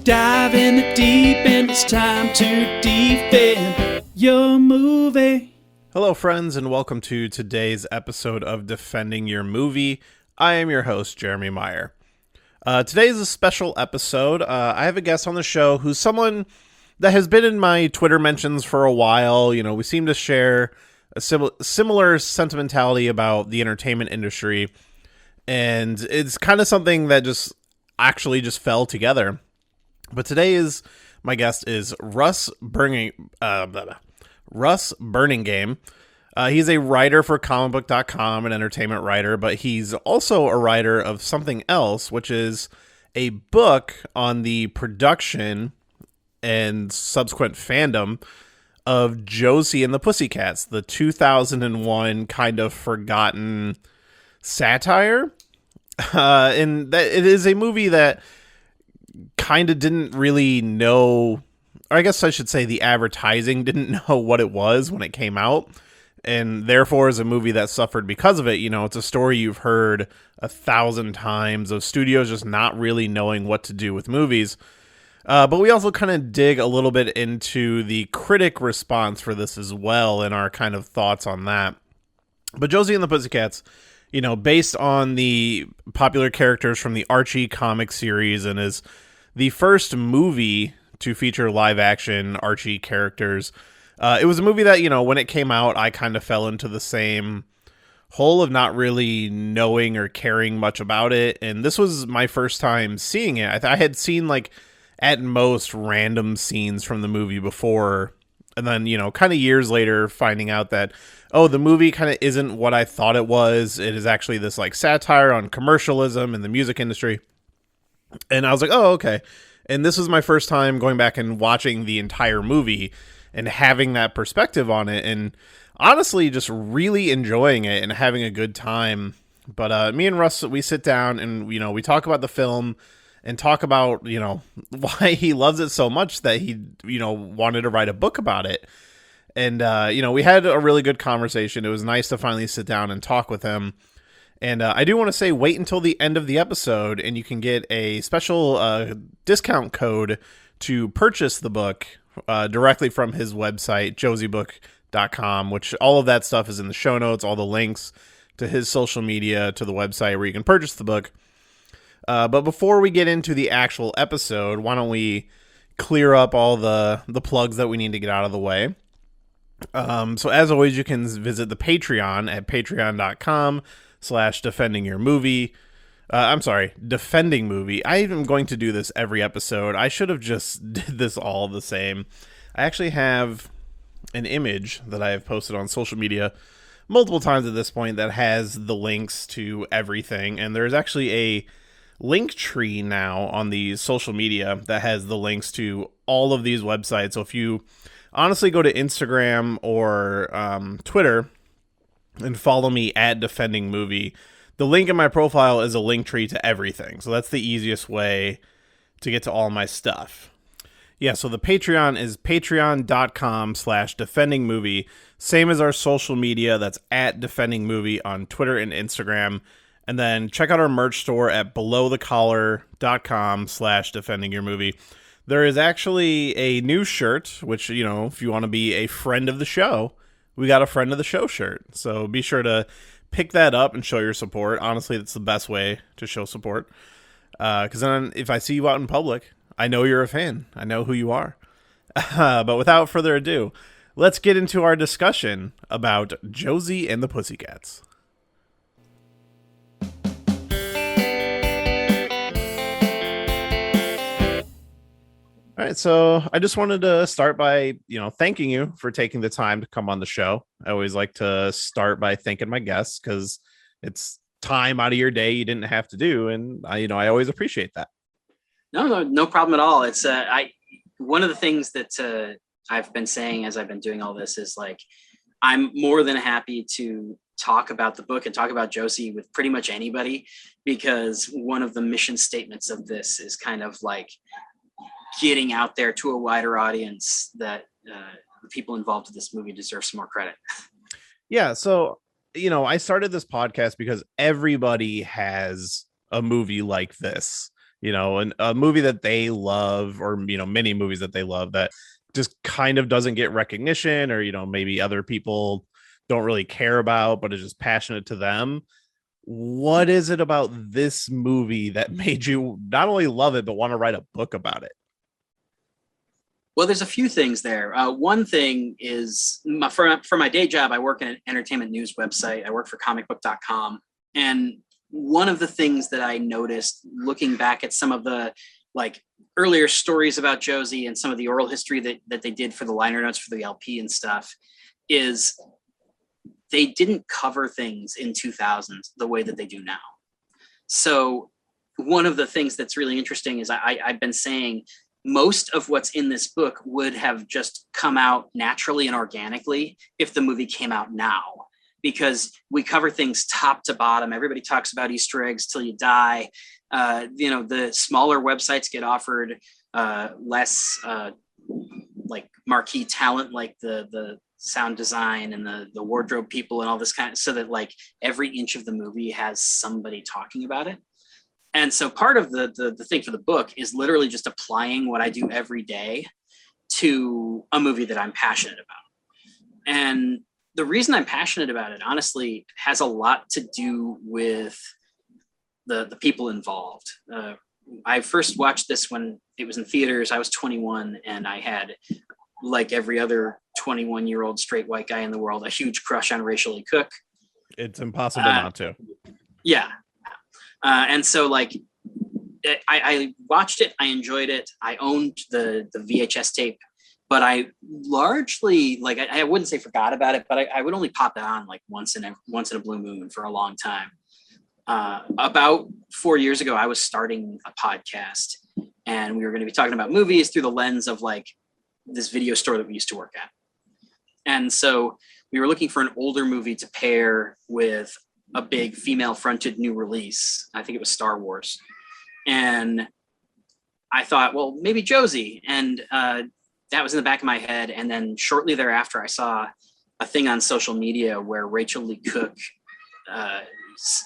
Dive in the deep end, it's time to defend your movie. Hello, friends, and welcome to today's episode of Defending Your Movie. I am your host, Jeremy Meyer. Today is a special episode. I have a guest on the show who's someone that has been in my Twitter mentions for a while. You know, we seem to share a similar sentimentality about the entertainment industry, and it's kind of something that just fell together. But my guest is Russ Burlingame. He's a writer for comicbook.com, an entertainment writer, but he's also a writer of something else, which is a book on the production and subsequent fandom of Josie and the Pussycats, the 2001 kind of forgotten satire. And that it is a movie that kind of didn't really know, or I guess I should say the advertising didn't know what it was when it came out, and therefore is a movie that suffered because of it. You know, it's a story you've heard 1,000 times of studios just not really knowing what to do with movies. But we also kind of dig a little bit into the critic response for this as well and our kind of thoughts on that. But Josie and the Pussycats, you know, based on the popular characters from the Archie comic series, and is the first movie to feature live action Archie characters. It was a movie that, you know, when it came out, I kind of fell into the same hole of not really knowing or caring much about it. And this was my first time seeing it. I had seen, like, at most random scenes from the movie before. And then, you know, kind of years later, finding out that, oh, the movie kind of isn't what I thought it was. It is actually this, like, satire on commercialism in the music industry. And I was like, oh, okay. And this was my first time going back and watching the entire movie and having that perspective on it. And honestly, just really enjoying it and having a good time. But me and Russ, we sit down and, you know, we talk about the film and talk about, you know, why he loves it so much that he, you know, wanted to write a book about it. And, you know, we had a really good conversation. It was nice to finally sit down and talk with him. And I do want to say, wait until the end of the episode, and you can get a special discount code to purchase the book directly from his website, josiebook.com, which all of that stuff is in the show notes, all the links to his social media, to the website where you can purchase the book. But before we get into the actual episode, why don't we clear up all the plugs that we need to get out of the way. So as always, you can visit the Patreon at patreon.com/defending your movie. Defending movie. I am going to do this every episode. I should have just did this all the same. I actually have an image that I have posted on social media multiple times at this point that has the links to everything. And there's actually a link tree now on the social media that has the links to all of these websites. So if you honestly go to Instagram or Twitter and follow me at Defending Movie, the link in my profile is a link tree to everything. So that's the easiest way to get to all my stuff. Yeah, so the Patreon is patreon.com/defending movie. Same as our social media. That's at Defending Movie on Twitter and Instagram. And then check out our merch store at belowthecollar.com/defending your movie. There is actually a new shirt, which, you know, if you want to be a friend of the show, we got a friend of the show shirt. So be sure to pick that up and show your support. Honestly, that's the best way to show support. Because then if I see you out in public, I know you're a fan. I know who you are. But without further ado, let's get into our discussion about Josie and the Pussycats. All right, so I just wanted to start by, you know, thanking you for taking the time to come on the show. I always like to start by thanking my guests because it's time out of your day you didn't have to do, and I always appreciate that. No problem at all. It's one of the things that I've been saying as I've been doing all this is, like, I'm more than happy to talk about the book and talk about Josie with pretty much anybody, because one of the mission statements of this is kind of like getting out there to a wider audience that the people involved with this movie deserve some more credit. Yeah. So, you know, I started this podcast because everybody has a movie like this you know, and a movie that they love, or, you know, many movies that they love that just kind of doesn't get recognition, or, you know, maybe other people don't really care about, but is just passionate to them. What is it about this movie that made you not only love it, but want to write a book about it? Well, there's a few things there. One thing is for my day job, I work in an entertainment news website. I work for comicbook.com. And one of the things that I noticed looking back at some of the like earlier stories about Josie and some of the oral history that they did for the liner notes for the LP and stuff is they didn't cover things in 2000s the way that they do now. So one of the things that's really interesting is I've been saying most of what's in this book would have just come out naturally and organically if the movie came out now, because we cover things top to bottom. Everybody talks about Easter eggs till you die. You know, the smaller websites get offered less like marquee talent, like the sound design and the wardrobe people and all this kind of, so that like every inch of the movie has somebody talking about it. And so part of the thing for the book is literally just applying what I do every day to a movie that I'm passionate about. And the reason I'm passionate about it, honestly, has a lot to do with the people involved. I first watched this when it was in theaters. I was 21, and I had, like every other 21-year-old straight white guy in the world, a huge crush on Rachel Lee Cook. It's impossible not to. Yeah. And so like I watched it, I enjoyed it. I owned the VHS tape, but I largely, like, I wouldn't say forgot about it, but I would only pop it on like once in a blue moon for a long time. About 4 years ago, I was starting a podcast, and we were going to be talking about movies through the lens of like this video store that we used to work at. And so we were looking for an older movie to pair with a big female fronted new release. I think it was Star Wars. And I thought, well, maybe Josie. And that was in the back of my head. And then shortly thereafter, I saw a thing on social media where Rachel Lee Cook,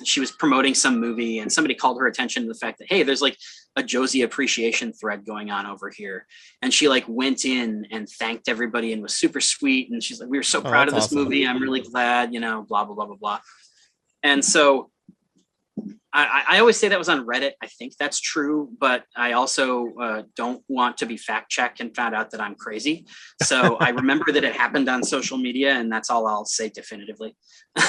she was promoting some movie, and somebody called her attention to the fact that, hey, there's like a Josie appreciation thread going on over here. And she like went in and thanked everybody and was super sweet. And she's like, we were so proud of this movie. I'm really glad, you know, blah, blah, blah, blah, blah. And so I always say that was on Reddit. I think that's true, but I also don't want to be fact checked and found out that I'm crazy. So I remember that it happened on social media, and that's all I'll say definitively.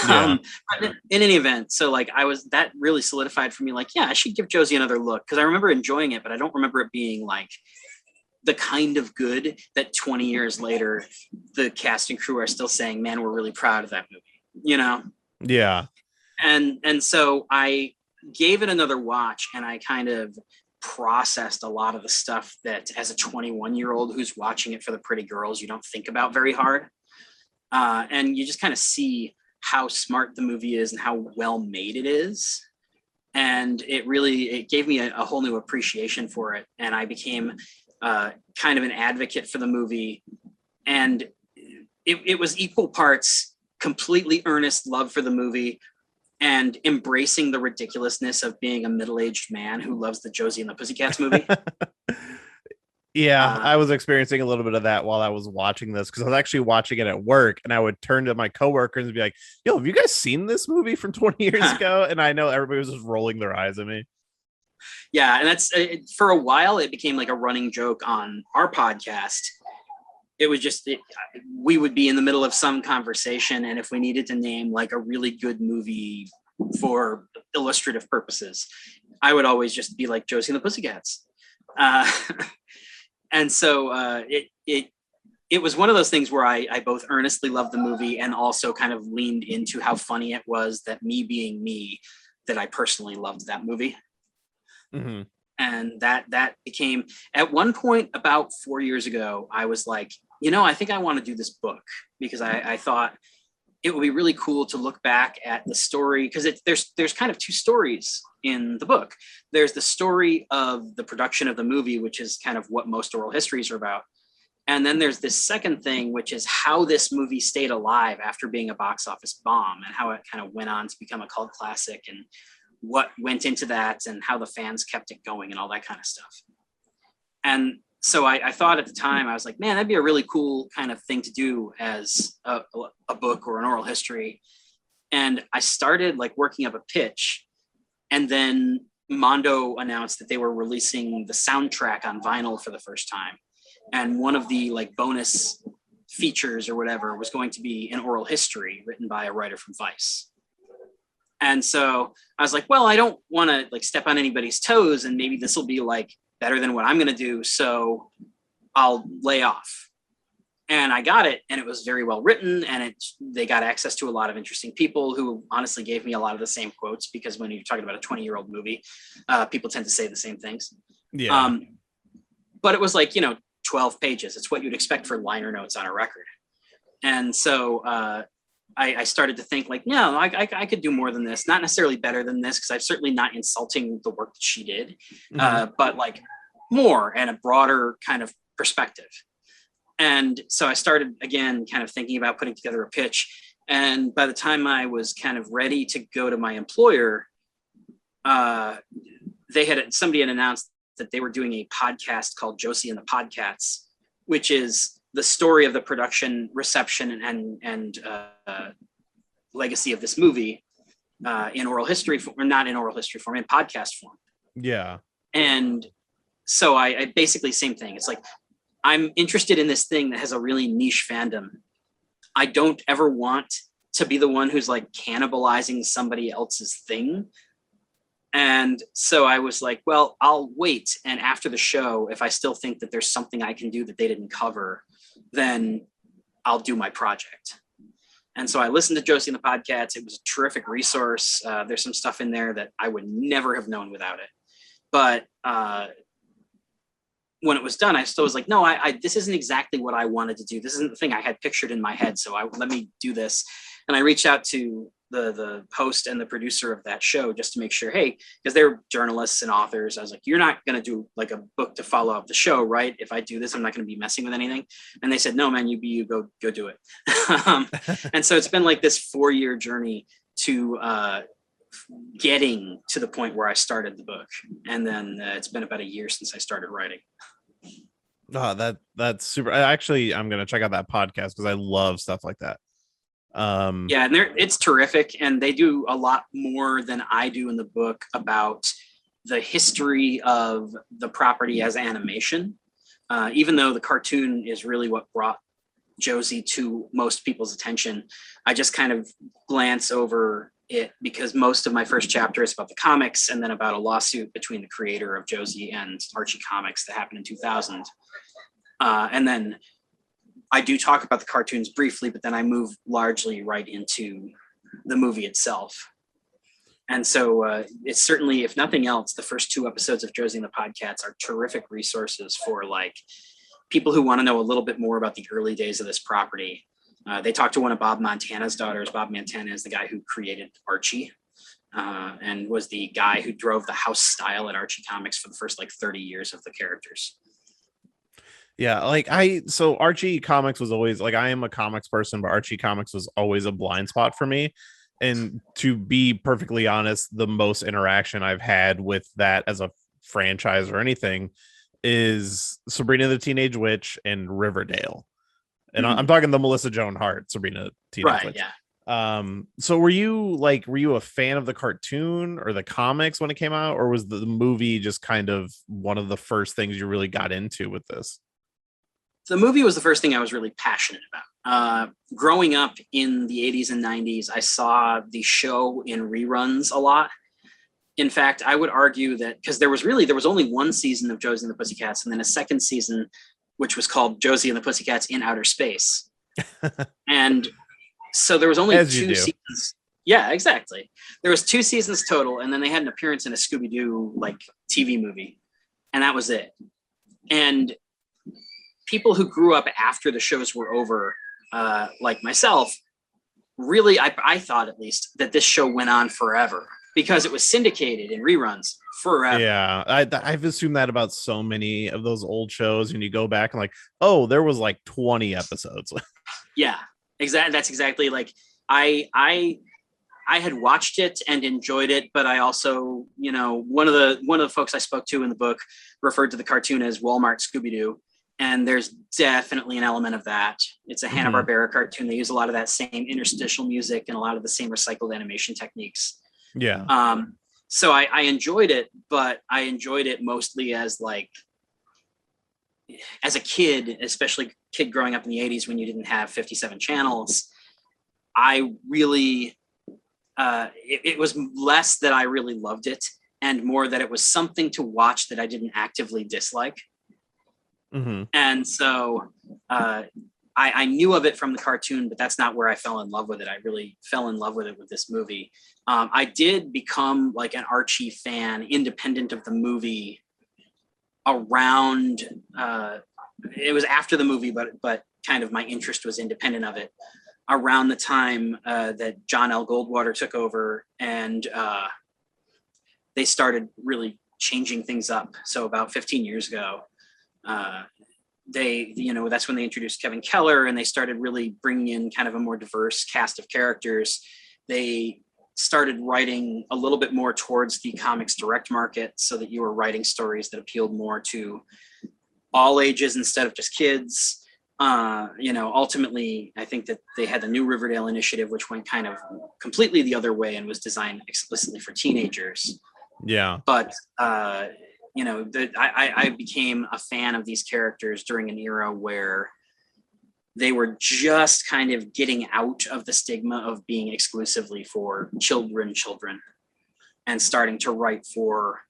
Yeah. But in any event, so like that really solidified for me, like, yeah, I should give Josie another look, because I remember enjoying it, but I don't remember it being like the kind of good that 20 years later, the cast and crew are still saying, man, we're really proud of that movie, you know? Yeah. And so I gave it another watch, and I kind of processed a lot of the stuff that as a 21-year-old who's watching it for the pretty girls, you don't think about very hard. And you just kind of see how smart the movie is and how well made it is. And it gave me a whole new appreciation for it. And I became kind of an advocate for the movie. And it was equal parts completely earnest love for the movie and embracing the ridiculousness of being a middle-aged man who loves the Josie and the Pussycats movie. Yeah, I was experiencing a little bit of that while I was watching this, because I was actually watching it at work, and I would turn to my coworkers and be like, yo, have you guys seen this movie from 20 years ago? And I know everybody was just rolling their eyes at me. Yeah, and that's for a while, it became like a running joke on our podcast. It was just, we would be in the middle of some conversation, and if we needed to name like a really good movie for illustrative purposes, I would always just be like Josie and the Pussycats. And so it was one of those things where I both earnestly loved the movie and also kind of leaned into how funny it was that me being me, that I personally loved that movie. Mm-hmm. And that became, at one point about 4 years ago, I was like, you know, I think I want to do this book, because I thought it would be really cool to look back at the story, because there's kind of two stories in the book. There's the story of the production of the movie, which is kind of what most oral histories are about. And then there's this second thing, which is how this movie stayed alive after being a box office bomb, and how it kind of went on to become a cult classic, and what went into that and how the fans kept it going and all that kind of stuff. And so I thought at the time, I was like, man, that'd be a really cool kind of thing to do as a book or an oral history. And I started like working up a pitch, and then Mondo announced that they were releasing the soundtrack on vinyl for the first time. And one of the like bonus features or whatever was going to be an oral history written by a writer from Vice. And so I was like, well, I don't want to like step on anybody's toes, and maybe this will be like better than what I'm going to do. So I'll lay off. And I got it, and it was very well written, and they got access to a lot of interesting people who honestly gave me a lot of the same quotes, because when you're talking about a 20-year-old movie, people tend to say the same things. Yeah. But it was like, 12 pages. It's what you'd expect for liner notes on a record. And so I started to think like, no, I could do more than this. Not necessarily better than this, because I'm certainly not insulting the work that she did, but like more and a broader kind of perspective. And so I started again, kind of thinking about putting together a pitch. And by the time I was kind of ready to go to my employer, somebody had announced that they were doing a podcast called Josie and the Pussycats, which is the story of the production, reception, and legacy of this movie in oral history form, or not in oral history form, in podcast form. Yeah. And so I basically same thing. It's like, I'm interested in this thing that has a really niche fandom. I don't ever want to be the one who's like cannibalizing somebody else's thing. And so I was like, well, I'll wait. And after the show, if I still think that there's something I can do that they didn't cover, then I'll do my project. And so I listened to Josie and the Pussycats. It was a terrific resource. There's some stuff in there that I would never have known without it. But when it was done, I still was like, no, this isn't exactly what I wanted to do. This isn't the thing I had pictured in my head. So let me do this. And I reached out to the host and the producer of that show just to make sure, hey, because they're journalists and authors. I was like, you're not going to do like a book to follow up the show, right? If I do this, I'm not going to be messing with anything. And they said, no, man, you go do it. And so it's been like this 4-year journey to getting to the point where I started the book. And then it's been about a year since I started writing. Oh, that's super. I'm going to check out that podcast because I love stuff like that. Yeah, and it's terrific, and they do a lot more than I do in the book about the history of the property as animation, even though the cartoon is really what brought Josie to most people's attention. I just kind of glance over it because most of my first chapter is about the comics, and then about a lawsuit between the creator of Josie and Archie Comics that happened in 2000. And then I do talk about the cartoons briefly, but then I move largely right into the movie itself. And so it's certainly, if nothing else, the first 2 episodes of Josie and the Pussycats are terrific resources for like people who want to know a little bit more about the early days of this property. They talked to one of Bob Montana's daughters. Bob Montana is the guy who created Archie and was the guy who drove the house style at Archie Comics for the first like 30 years of the characters. Yeah, so Archie Comics was always like, I am a comics person, but Archie Comics was always a blind spot for me. And to be perfectly honest, the most interaction I've had with that as a franchise or anything is Sabrina the Teenage Witch and Riverdale. And I'm talking the Melissa Joan Hart Sabrina Teenage Witch. Yeah. So were you a fan of the cartoon or the comics when it came out, or was the movie just kind of one of the first things you really got into with this? The movie was the first thing I was really passionate about. Growing up in the 80s and 90s, I saw the show in reruns a lot. In fact, I would argue that because there was only 1 season of Josie and the Pussycats, and then a second season, which was called Josie and the Pussycats in Outer Space. And so there was only 2 seasons. Yeah, exactly. There was 2 seasons total, and then they had an appearance in a Scooby-Doo like TV movie, and that was it. And people who grew up after the shows were over, like myself, really, I thought at least that this show went on forever because it was syndicated in reruns forever. Yeah, I've assumed that about so many of those old shows, and you go back and like, oh, there was like 20 episodes. Yeah, exactly. That's exactly like I I had watched it and enjoyed it, but I also, one of the folks I spoke to in the book referred to the cartoon as Walmart Scooby-Doo. And there's definitely an element of that. It's a Hanna-Barbera cartoon. They use a lot of that same interstitial music and a lot of the same recycled animation techniques. Yeah. So I enjoyed it, but I enjoyed it mostly as a kid, especially kid growing up in the 80s when you didn't have 57 channels. I really, it was less that I really loved it and more that it was something to watch that I didn't actively dislike. Mm-hmm. And so I knew of it from the cartoon, but that's not where I fell in love with it. I really fell in love with it with this movie. I did become like an Archie fan, independent of the movie, around, it was after the movie, but kind of my interest was independent of it, around the time that John L. Goldwater took over and they started really changing things up. So about 15 years ago, that's when they introduced Kevin Keller and they started really bringing in kind of a more diverse cast of characters. They started writing a little bit more towards the comics direct market so that you were writing stories that appealed more to all ages instead of just kids. Ultimately, I think that they had the New Riverdale Initiative, which went kind of completely the other way and was designed explicitly for teenagers. Yeah. But I became a fan of these characters during an era where they were just kind of getting out of the stigma of being exclusively for children and starting to write for,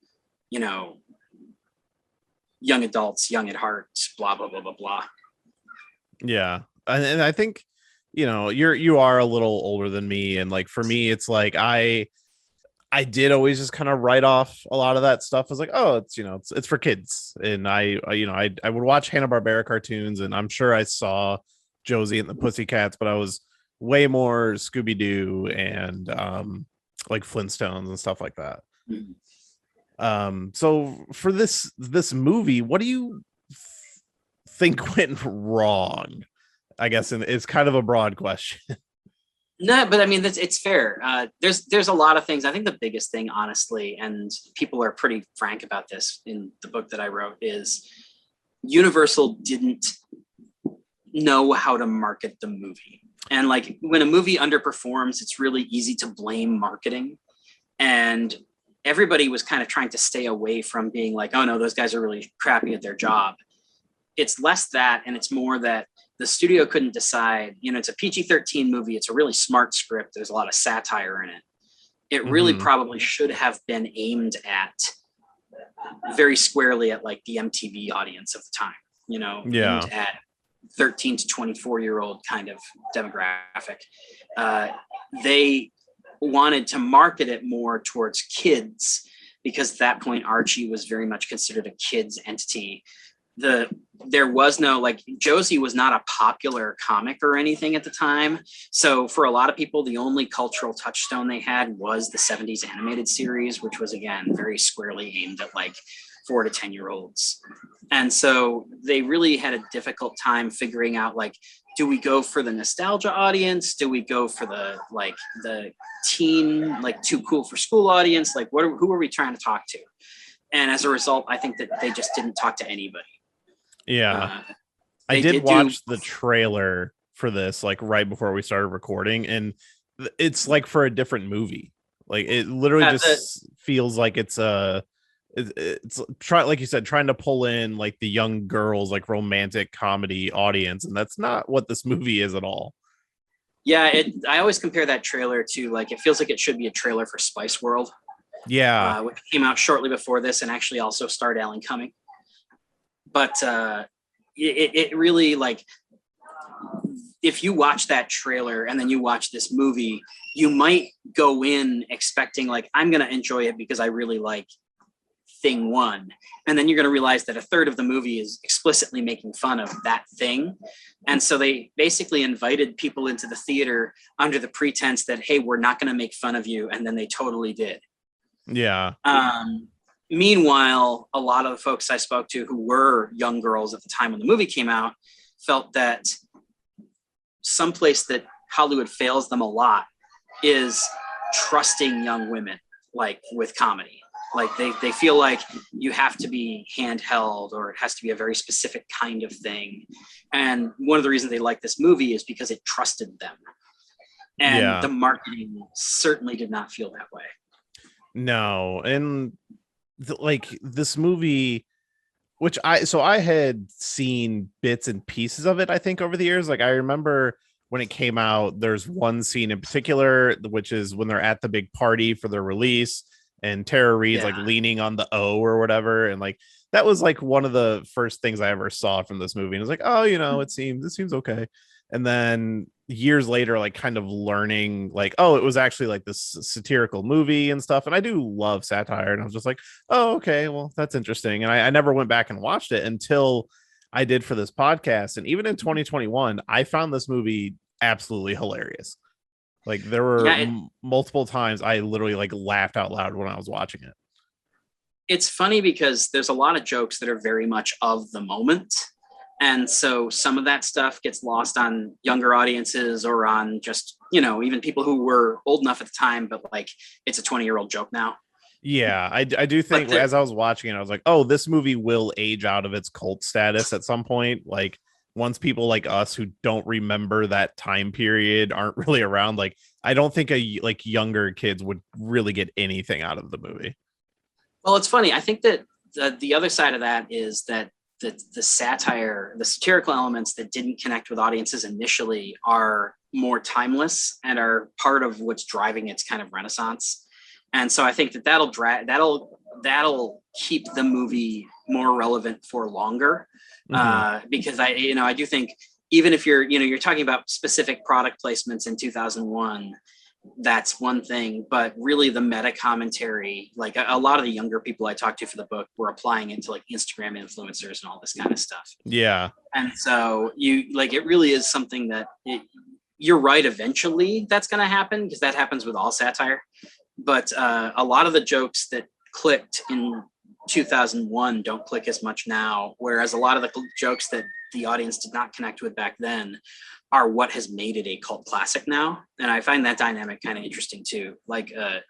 young adults, young at heart, blah, blah, blah, blah, blah. Yeah. And I think, you are a little older than me. And like, for me, it's like, I did always just kind of write off a lot of that stuff. I was like, oh, it's for kids. And I would watch Hanna-Barbera cartoons and I'm sure I saw Josie and the Pussycats, but I was way more Scooby-Doo and like Flintstones and stuff like that. So for this movie, what do you think went wrong? I guess, and it's kind of a broad question. No, but I mean, it's fair. There's a lot of things. I think the biggest thing, honestly, and people are pretty frank about this in the book that I wrote, is Universal didn't know how to market the movie. And like when a movie underperforms, it's really easy to blame marketing. And everybody was kind of trying to stay away from being like, oh no, those guys are really crappy at their job. It's less that, and it's more that the studio couldn't decide, it's a PG-13 movie. It's a really smart script. There's a lot of satire in it. It really probably should have been aimed at very squarely at like the MTV audience of the time, aimed at 13 to 24-year-old kind of demographic. They wanted to market it more towards kids because at that point, Archie was very much considered a kid's entity. There was no, like, Josie was not a popular comic or anything at the time. So for a lot of people, the only cultural touchstone they had was the 70s animated series, which was, again, very squarely aimed at like 4 to 10-year-olds. And so they really had a difficult time figuring out, like, do we go for the nostalgia audience? Do we go for the teen, like, too cool for school audience? Like, who are we trying to talk to? And as a result, I think that they just didn't talk to anybody. Yeah. I did watch the trailer for this like right before we started recording, and it's like for a different movie. Like it literally just feels like it's like you said, trying to pull in like the young girls, like romantic comedy audience, and that's not what this movie is at all. Yeah, I always compare that trailer to, like, it feels like it should be a trailer for Spice World. Yeah, which came out shortly before this and actually also starred Alan Cumming. But it really, like, if you watch that trailer and then you watch this movie, you might go in expecting, like, I'm going to enjoy it because I really like thing one. And then you're going to realize that a third of the movie is explicitly making fun of that thing. And so they basically invited people into the theater under the pretense that, hey, we're not going to make fun of you. And then they totally did. Yeah. Meanwhile, a lot of the folks I spoke to who were young girls at the time when the movie came out felt that someplace that Hollywood fails them a lot is trusting young women, like with comedy. Like they feel like you have to be handheld, or it has to be a very specific kind of thing. And one of the reasons they like this movie is because it trusted them. And the marketing certainly did not feel that way. No. And like this movie, which I had seen bits and pieces of it, I think, over the years. Like I remember when it came out, there's one scene in particular, which is when they're at the big party for their release, and Tara Reid's like leaning on the O or whatever. And like, that was like one of the first things I ever saw from this movie. And it was like, oh, you know, it seems okay. And then years later, like kind of learning like, oh, it was actually like this satirical movie and stuff. And I do love satire. And I was just like, oh, okay, well, that's interesting. And I never went back and watched it until I did for this podcast. And even in 2021, I found this movie absolutely hilarious. Like there were multiple times I literally like laughed out loud when I was watching it. It's funny because there's a lot of jokes that are very much of the moment. And so some of that stuff gets lost on younger audiences, or on just, you know, even people who were old enough at the time, but like it's a 20-year-old joke now. Yeah, I do think as I was watching it, I was like, oh, this movie will age out of its cult status at some point. Like once people like us who don't remember that time period aren't really around, like I don't think like younger kids would really get anything out of the movie. Well, it's funny. I think that the other side of that is that the satire, the satirical elements that didn't connect with audiences initially are more timeless and are part of what's driving its kind of renaissance. And so I think that that'll keep the movie more relevant for longer. Because I do think even if you're talking about specific product placements in 2001, that's one thing, but really the meta commentary, like a lot of the younger people I talked to for the book were applying it to like Instagram influencers and all this kind of stuff. Yeah. And so it really is something that you're right. Eventually that's going to happen, because that happens with all satire. But a lot of the jokes that clicked in 2001 don't click as much now, whereas a lot of the jokes that the audience did not connect with back then are what has made it a cult classic now. And I find that dynamic kind of interesting too. Like, I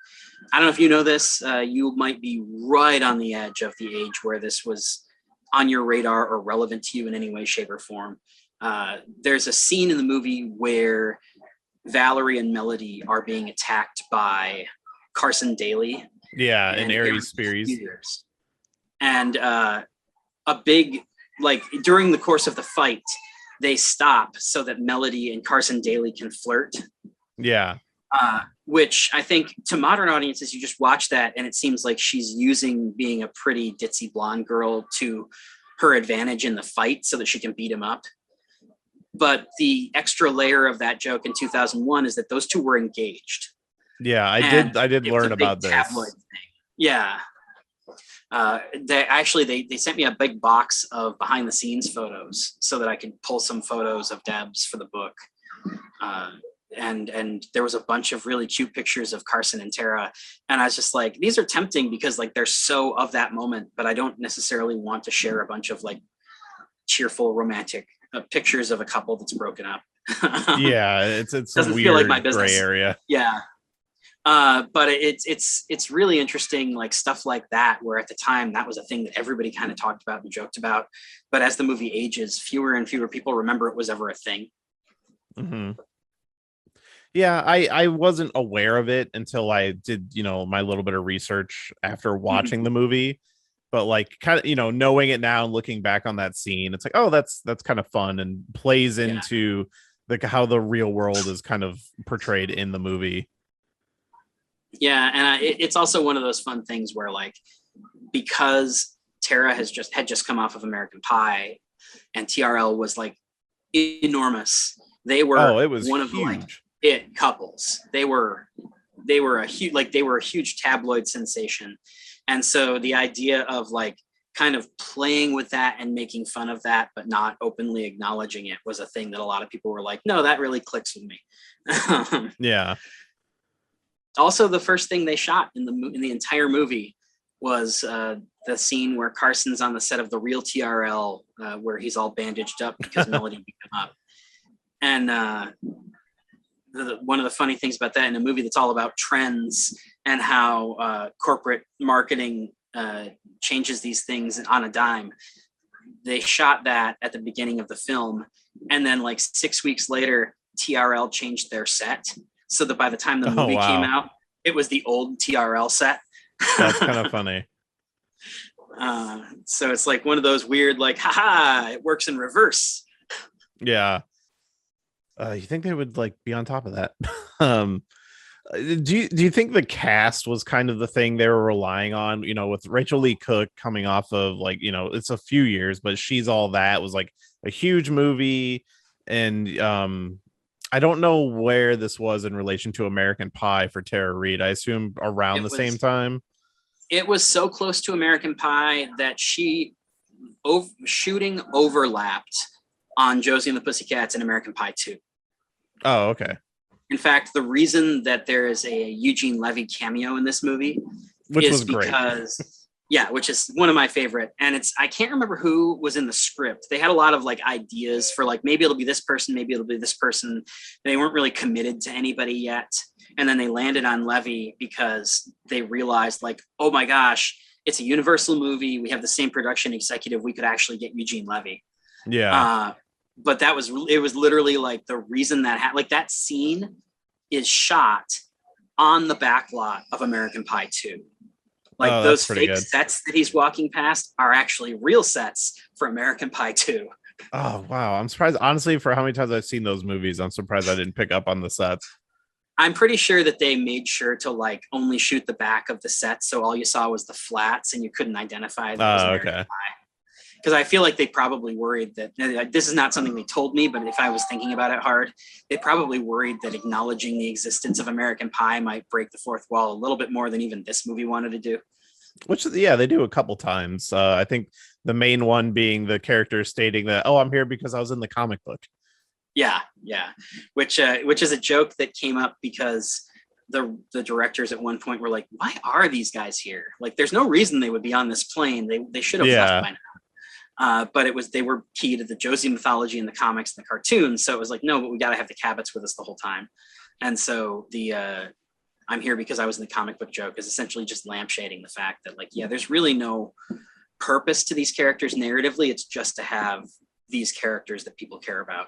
don't know if you know this, you might be right on the edge of the age where this was on your radar or relevant to you in any way, shape, or form. There's a scene in the movie where Valerie and Melody are being attacked by Carson Daly. Yeah, and Aries Spears. And a big, like during the course of the fight, they stop so that Melody and Carson Daly can flirt. Yeah. Which I think to modern audiences, you just watch that and it seems like she's using being a pretty ditzy blonde girl to her advantage in the fight so that she can beat him up. But the extra layer of that joke in 2001 is that those two were engaged. Yeah, I did learn about this. Tabloid thing. Yeah. They sent me a big box of behind the scenes photos so that I could pull some photos of Debs for the book. And there was a bunch of really cute pictures of Carson and Tara. And I was just like, these are tempting because like they're so of that moment, but I don't necessarily want to share a bunch of like cheerful romantic pictures of a couple that's broken up. Yeah, it's doesn't a weird feel like my business. Gray area. Yeah. But it's really interesting, like stuff like that, where at the time that was a thing that everybody kind of talked about and joked about. But as the movie ages, fewer and fewer people remember it was ever a thing. Mm-hmm. Yeah, I wasn't aware of it until I did, my little bit of research after watching the movie. But like kind of, knowing it now and looking back on that scene, it's like, oh, that's kind of fun and plays into how the real world is kind of portrayed in the movie. Yeah, and it's also one of those fun things where like, because Tara had just come off of American Pie and TRL was like enormous. They were one of the like it couples. They were a huge tabloid sensation. And so the idea of like kind of playing with that and making fun of that, but not openly acknowledging it was a thing that a lot of people were like, no, that really clicks with me. Yeah. Also, the first thing they shot in the entire movie was the scene where Carson's on the set of the real TRL, where he's all bandaged up because Melody beat him up. And one of the funny things about that in a movie that's all about trends and how corporate marketing changes these things on a dime. They shot that at the beginning of the film, and then like 6 weeks later, TRL changed their set so that by the time the movie came out, it was the old TRL set. That's kind of funny. So it's like one of those weird, like, haha, it works in reverse. Yeah. You think they would like be on top of that? Do you think the cast was kind of the thing they were relying on? You know, with Rachel Lee Cook coming off of like, you know, it's a few years, but She's All That was like a huge movie, and I don't know where this was in relation to American Pie for Tara Reid. I assume around the same time. It was so close to American Pie that shooting overlapped on Josie and the Pussycats and American Pie 2. Oh, okay. In fact, the reason that there is a Eugene Levy cameo in this movie which is was great. because, yeah, which is one of my favorite. And I can't remember who was in the script. They had a lot of like ideas for like, maybe it'll be this person, maybe it'll be this person. They weren't really committed to anybody yet. And then they landed on Levy because they realized like, oh my gosh, it's a Universal movie. We have the same production executive. We could actually get Eugene Levy. Yeah. But it was literally like the reason that like that scene is shot on the back lot of American Pie 2. Like those fake sets that he's walking past are actually real sets for American Pie 2. Oh, wow. I'm surprised, honestly, for how many times I've seen those movies. I'm surprised I didn't pick up on the sets. I'm pretty sure that they made sure to like only shoot the back of the set. So all you saw was the flats and you couldn't identify that was American Pie. Because I feel like they probably worried that this is not something they told me, but if I was thinking about it hard, they probably worried that acknowledging the existence of American Pie might break the fourth wall a little bit more than even this movie wanted to do. Which, yeah, they do a couple times. I think the main one being the character stating that, oh, I'm here because I was in the comic book. Yeah. Which is a joke that came up because the directors at one point were like, why are these guys here? Like, there's no reason they would be on this plane. They should have left by now. But they were key to the Josie mythology in the comics and the cartoons. So it was like, no, but we got to have the Cabots with us the whole time. And so the I'm here because I was in the comic book joke is essentially just lampshading the fact that like, yeah, there's really no purpose to these characters narratively. It's just to have these characters that people care about.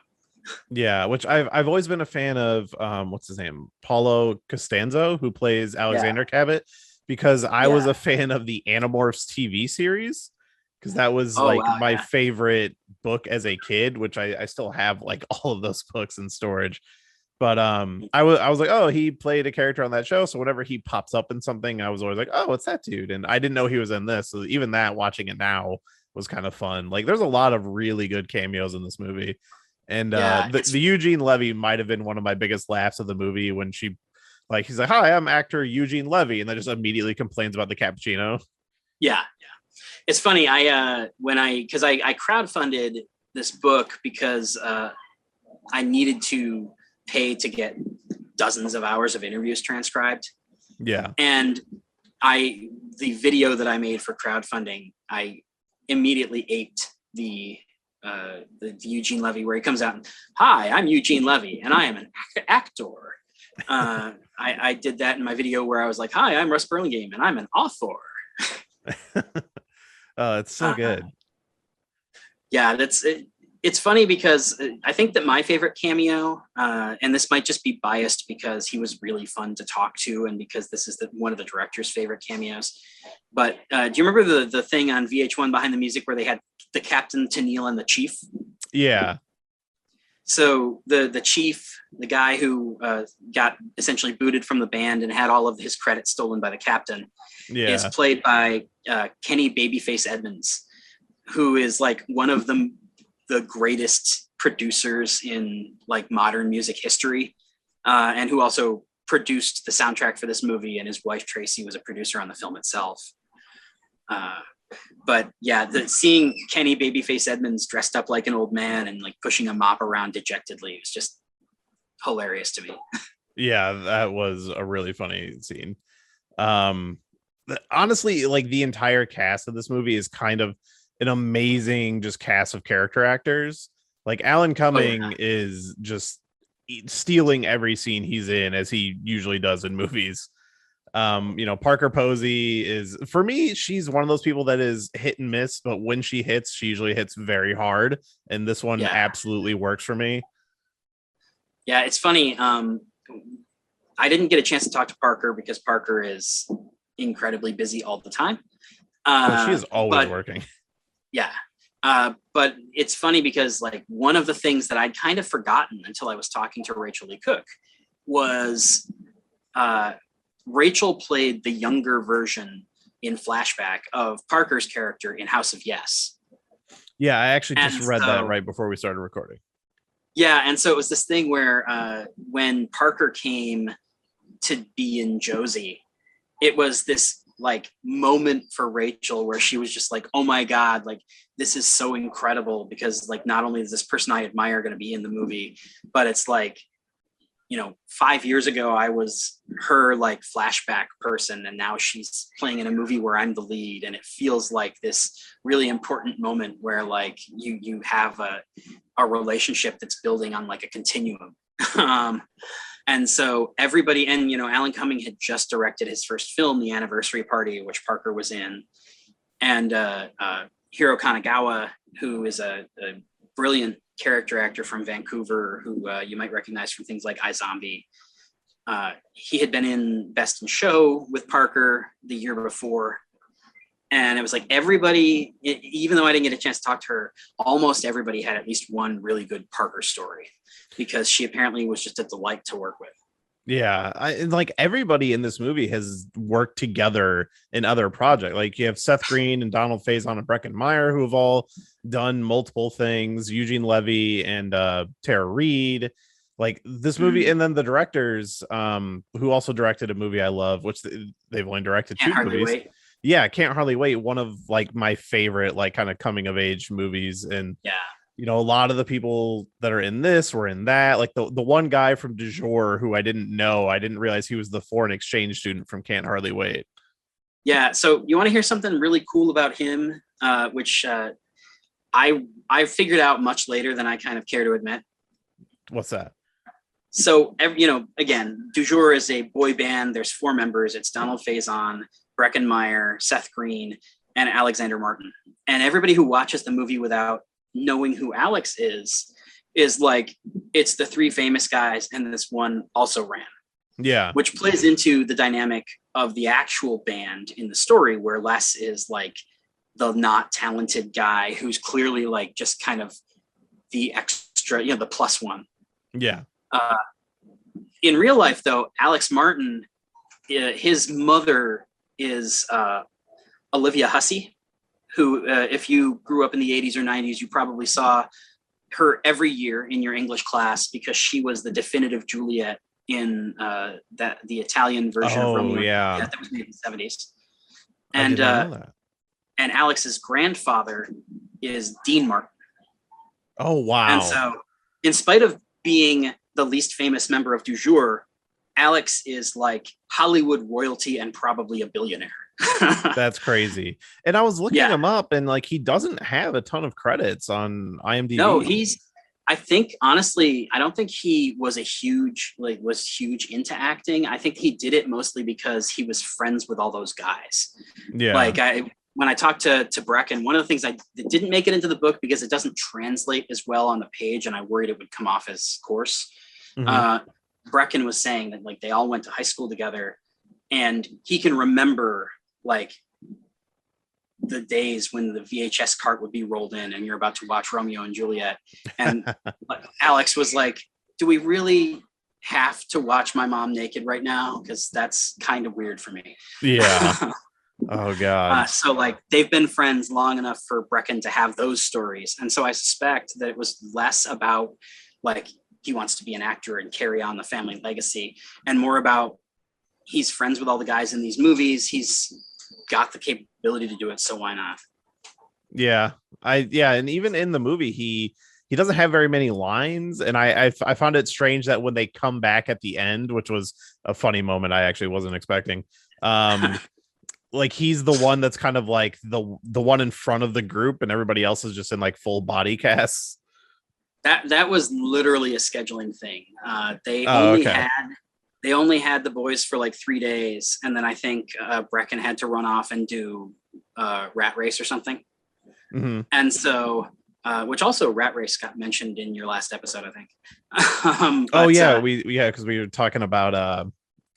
Yeah, which I've always been a fan of. What's his name? Paulo Costanzo, who plays Alexander Cabot, because I was a fan of the Animorphs TV series. Because that was my favorite book as a kid, which I still have like all of those books in storage. But I was like, oh, he played a character on that show. So whenever he pops up in something, I was always like, oh, what's that dude? And I didn't know he was in this. So even that, watching it now, was kind of fun. Like, there's a lot of really good cameos in this movie. And the Eugene Levy might have been one of my biggest laughs of the movie when he's like, hi, I'm actor Eugene Levy, and then just immediately complains about the cappuccino. Yeah. It's funny. I crowdfunded this book because I needed to pay to get dozens of hours of interviews transcribed. Yeah. And the video that I made for crowdfunding, I immediately aped the Eugene Levy where he comes out and, hi, I'm Eugene Levy and I am an actor. I did that in my video where I was like, hi, I'm Russ Burlingame and I'm an author. Oh, it's so good. Yeah, it's funny because I think that my favorite cameo, and this might just be biased because he was really fun to talk to and because this is one of the director's favorite cameos. But do you remember the thing on VH1 Behind the Music where they had the captain, Tennille, and the chief? Yeah. So the chief, the guy who got essentially booted from the band and had all of his credit stolen by the captain, is played by Kenny Babyface Edmonds, who is like one of the greatest producers in like modern music history, and who also produced the soundtrack for this movie. And his wife Tracy was a producer on the film itself. But yeah, seeing Kenny Babyface Edmonds dressed up like an old man and like pushing a mop around dejectedly was just hilarious to me. Yeah, that was a really funny scene. Honestly, like the entire cast of this movie is kind of an amazing just cast of character actors. Like Alan Cumming is just stealing every scene he's in, as he usually does in movies. Parker Posey is, for me, she's one of those people that is hit and miss, but when she hits, she usually hits very hard, and this one Yeah. absolutely works for me. Yeah, it's funny. I didn't get a chance to talk to Parker because Parker is incredibly busy all the time. She is always working. Yeah. But it's funny because like one of the things that I'd kind of forgotten until I was talking to Rachel Lee Cook was Rachel played the younger version in flashback of Parker's character in House of Yes. Yeah, I actually just read that right before we started recording. Yeah, and so it was this thing where when Parker came to be in Josie, it was this like moment for Rachel where she was just like, oh my God, like this is so incredible, because like not only is this person I admire going to be in the movie, but it's like, 5 years ago I was her like flashback person, and now she's playing in a movie where I'm the lead, and it feels like this really important moment where like you have a relationship that's building on like a continuum. And so everybody, and Alan Cumming had just directed his first film, The Anniversary Party, which Parker was in, and Hiro Kanagawa, who is a brilliant character actor from Vancouver, who you might recognize from things like iZombie. He had been in Best in Show with Parker the year before. And it was like everybody, even though I didn't get a chance to talk to her, almost everybody had at least one really good Parker story, because she apparently was just a delight to work with. Yeah, like everybody in this movie has worked together in other projects. Like you have Seth Green and Donald Faison and Breckin Meyer, who have all done multiple things. Eugene Levy and Tara Reid. Like this movie, and then the directors, who also directed a movie I love, which they've only directed two movies. Wait. Yeah, Can't Hardly Wait. One of like my favorite like kind of coming of age movies, and yeah. A lot of the people that are in this were in that. Like the one guy from Du Jour who I didn't realize he was the foreign exchange student from Can't Hardly Wait. Yeah. So you want to hear something really cool about him, which I figured out much later than I kind of care to admit. What's that? So, again, Du Jour is a boy band. There's 4 members. It's Donald Faison, Breckin Meyer, Seth Green, and Alexander Martin. And everybody who watches the movie without knowing who Alex is like, it's the 3 famous guys and this one also ran. Yeah. Which plays into the dynamic of the actual band in the story, where Les is like the not talented guy who's clearly like just kind of the extra, the plus one. Yeah. In real life, though, Alex Martin, his mother is Olivia Hussey, who, if you grew up in the 80s or 90s, you probably saw her every year in your English class, because she was the definitive Juliet in the Italian version of Romeo and Juliet that was made in the 70s. And Alex's grandfather is Dean Martin. Oh, wow. And so, in spite of being the least famous member of Du Jour, Alex is like Hollywood royalty and probably a billionaire. That's crazy. And I was looking him up, and like he doesn't have a ton of credits on IMDb. No, I think honestly, I don't think he was huge into acting. I think he did it mostly because he was friends with all those guys. Yeah. Like when I talked to Breckin, one of the things that didn't make it into the book because it doesn't translate as well on the page, and I worried it would come off as coarse. Mm-hmm. Breckin was saying that like they all went to high school together, and he can remember like the days when the VHS cart would be rolled in and you're about to watch Romeo and Juliet. And Alex was like, do we really have to watch my mom naked right now? Because that's kind of weird for me. Yeah. Oh God. So like they've been friends long enough for Breckin to have those stories. And so I suspect that it was less about like he wants to be an actor and carry on the family legacy, and more about he's friends with all the guys in these movies. He's got the capability to do it, so why not? Yeah. And even in the movie, he doesn't have very many lines, and I found it strange that when they come back at the end, which was a funny moment I actually wasn't expecting, like he's the one that's kind of like the one in front of the group, and everybody else is just in like full body casts. That was literally a scheduling thing. They only had the boys for like 3 days, and then I think Brecken had to run off and do Rat Race or something. Mm-hmm. And so, which also Rat Race got mentioned in your last episode, I think. Because we were talking about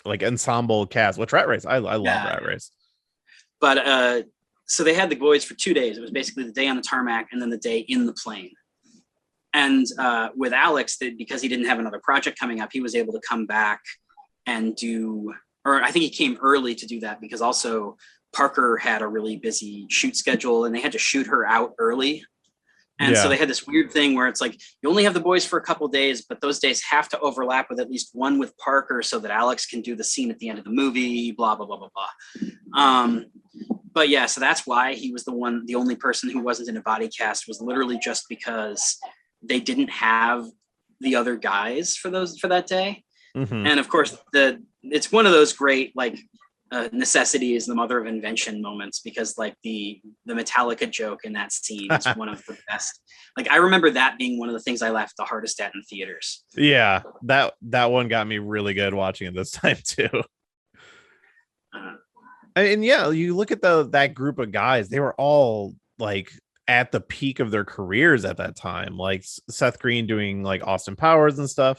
like ensemble cast, which Rat Race. I love Rat Race. But so they had the boys for 2 days. It was basically the day on the tarmac and then the day in the plane. And with Alex, because he didn't have another project coming up, he was able to come back and do, or I think he came early to do that because also Parker had a really busy shoot schedule and they had to shoot her out early. And so they had this weird thing where it's like, you only have the boys for a couple days, but those days have to overlap with at least one with Parker so that Alex can do the scene at the end of the movie, blah, blah, blah, blah, blah. But yeah, so that's why he was the only person who wasn't in a body cast, was literally just because they didn't have the other guys for that day. Mm-hmm. And of course it's one of those great, like, necessity is the mother of invention moments, because like the Metallica joke in that scene is one of the best. Like, I remember that being one of the things I laughed the hardest at in theaters. Yeah, that one got me really good watching it this time too. And yeah, you look at that group of guys, they were all like at the peak of their careers at that time, like Seth Green doing like Austin Powers and stuff,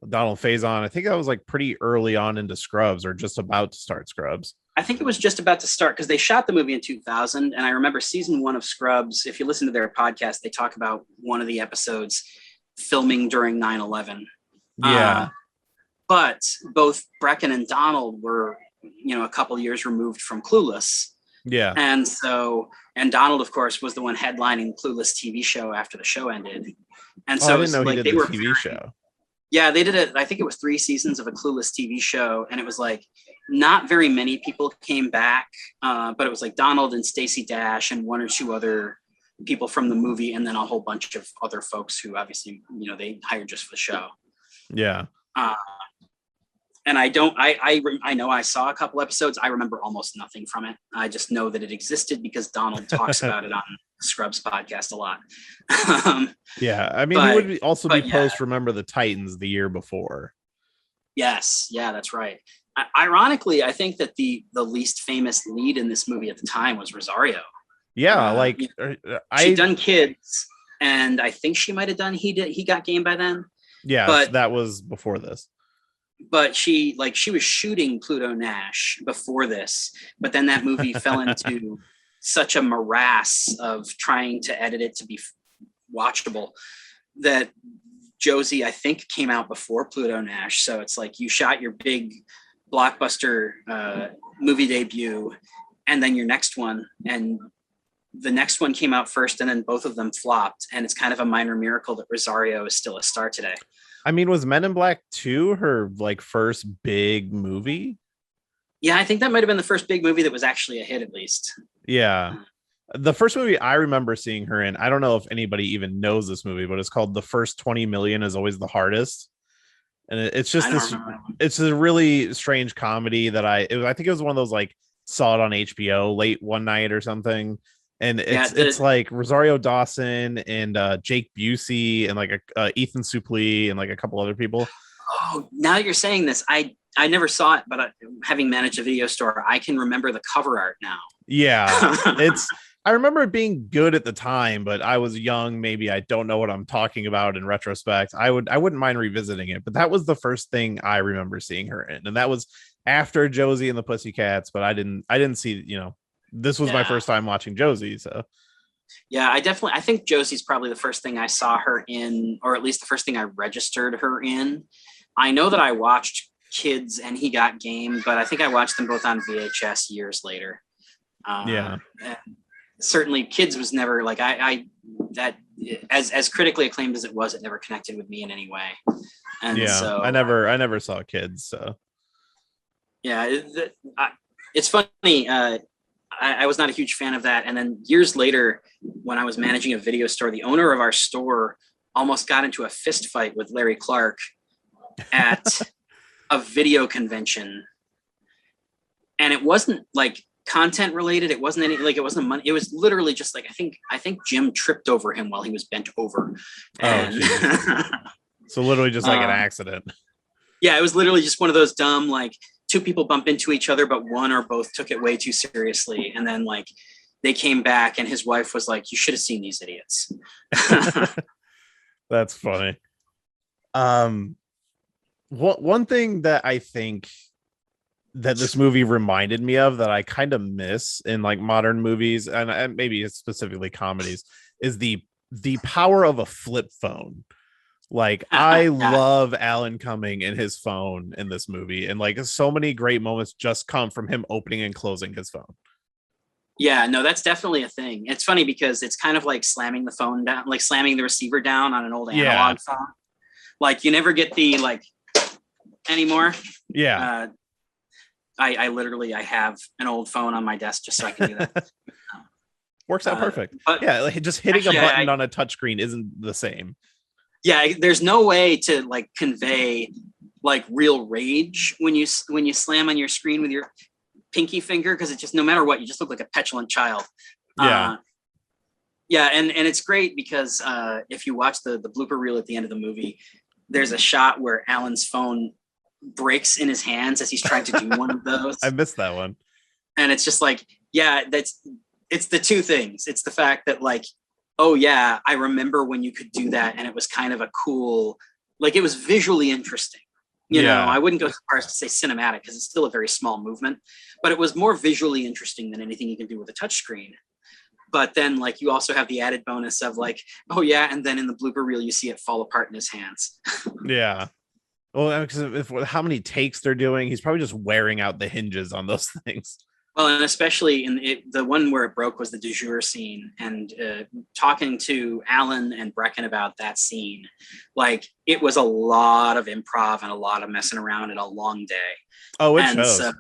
Donald Faison. I think that was like pretty early on into Scrubs, or just about to start Scrubs. I think it was just about to start, because they shot the movie in 2000. And I remember season 1 of Scrubs, if you listen to their podcast, they talk about one of the episodes filming during 9/11. Yeah. But both Brecken and Donald were, a couple years removed from Clueless. Yeah. And Donald, of course, was the one headlining the Clueless TV show after the show ended. And so I didn't know like, he did the TV show. Yeah, they did it. I think it was 3 seasons of a Clueless TV show. And it was like, not very many people came back, but it was like Donald and Stacey Dash and 1 or 2 other people from the movie. And then a whole bunch of other folks who obviously, they hired just for the show. Yeah. And I know I saw a couple episodes. I remember almost nothing from it. I just know that it existed because Donald talks about it on Scrubs podcast a lot. Yeah. I mean, he would also be post Remember the Titans the year before. Yes. Yeah, that's right. Ironically, I think that the least famous lead in this movie at the time was Rosario. Yeah. She'd done Kids, and I think she might've done He Got Game by then. Yeah. But that was before this. But she was shooting Pluto Nash before this, but then that movie fell into such a morass of trying to edit it to be watchable that Josie, I think, came out before Pluto Nash. So it's like you shot your big blockbuster movie debut, and then your next one, and the next one came out first, and then both of them flopped. And it's kind of a minor miracle that Rosario is still a star today. I mean, was Men in Black 2 her like first big movie? Yeah, I think that might have been the first big movie that was actually a hit, at least. Yeah. The first movie I remember seeing her in, I don't know if anybody even knows this movie, but it's called The First 20 Million Is Always the Hardest. And it's just it's a really strange comedy that I think it was one of those, like, saw it on HBO late one night or something. And it's like Rosario Dawson and Jake Busey and like Ethan Suplee and like a couple other people. Oh, now that you're saying this, I never saw it, but having managed a video store, I can remember the cover art now. Yeah, I remember it being good at the time, but I was young. Maybe I don't know what I'm talking about in retrospect. I wouldn't mind revisiting it, but that was the first thing I remember seeing her in, and that was after Josie and the Pussycats. But I didn't see, this was my first time watching Josie. So yeah, I think Josie's probably the first thing I saw her in, or at least the first thing I registered her in. I know that I watched Kids and He Got Game, but I think I watched them both on VHS years later. Certainly Kids was never like as critically acclaimed as it was, it never connected with me in any way. And so I never saw Kids. So yeah, it's funny. I was not a huge fan of that. And then years later, when I was managing a video store, the owner of our store almost got into a fist fight with Larry Clark at a video convention. And it wasn't like content related. It wasn't any, like, it wasn't money. It was literally just like, I think Jim tripped over him while he was bent over. And so literally just like an accident. Yeah, it was literally just one of those dumb, like, two people bump into each other, but one or both took it way too seriously. And then like they came back and his wife was like, you should have seen these idiots. That's funny. One thing that I think that this movie reminded me of that I kind of miss in like modern movies, and maybe it's specifically comedies, is the power of a flip phone. Like, I love Alan Cumming and his phone in this movie, and like so many great moments just come from him opening and closing his phone. Yeah, no, that's definitely a thing. It's funny because it's kind of like slamming the phone down, like slamming the receiver down on an old analog phone. Like, you never get the like anymore. Yeah. I literally have an old phone on my desk just so I can do that. Works out perfect. But yeah, like just hitting a button on a touchscreen isn't the same. Yeah, there's no way to like convey like real rage when you slam on your screen with your pinky finger, because it just, no matter what, you just look like a petulant child. And it's great because if you watch the blooper reel at the end of the movie, there's a shot where Alan's phone breaks in his hands as he's trying to do one of those. I missed that one. And it's just like, yeah, it's the two things. It's the fact that like, oh yeah, I remember when you could do that, and it was kind of a cool, like, it was visually interesting. You know, I wouldn't go so far as to say cinematic because it's still a very small movement, but it was more visually interesting than anything you can do with a touchscreen. But then like you also have the added bonus of like, oh yeah, and then in the blooper reel you see it fall apart in his hands. Yeah. Well, because how many takes they're doing, he's probably just wearing out the hinges on those things. Well, and especially in the one where it broke was the du jour scene, and talking to Alan and Brecken about that scene, like, it was a lot of improv and a lot of messing around and a long day. Oh, it shows.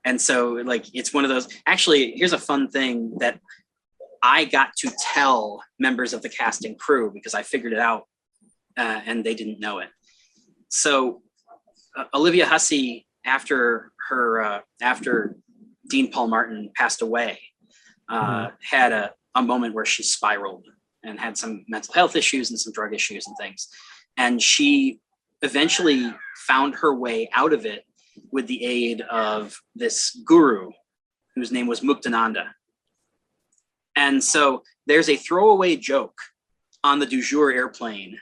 And so like, it's one of those, actually, here's a fun thing that I got to tell members of the cast and crew because I figured it out and they didn't know it. So Olivia Hussey, after Dean Paul Martin passed away, had a moment where she spiraled and had some mental health issues and some drug issues and things. And she eventually found her way out of it with the aid of this guru whose name was Muktananda. And so there's a throwaway joke on the du jour airplane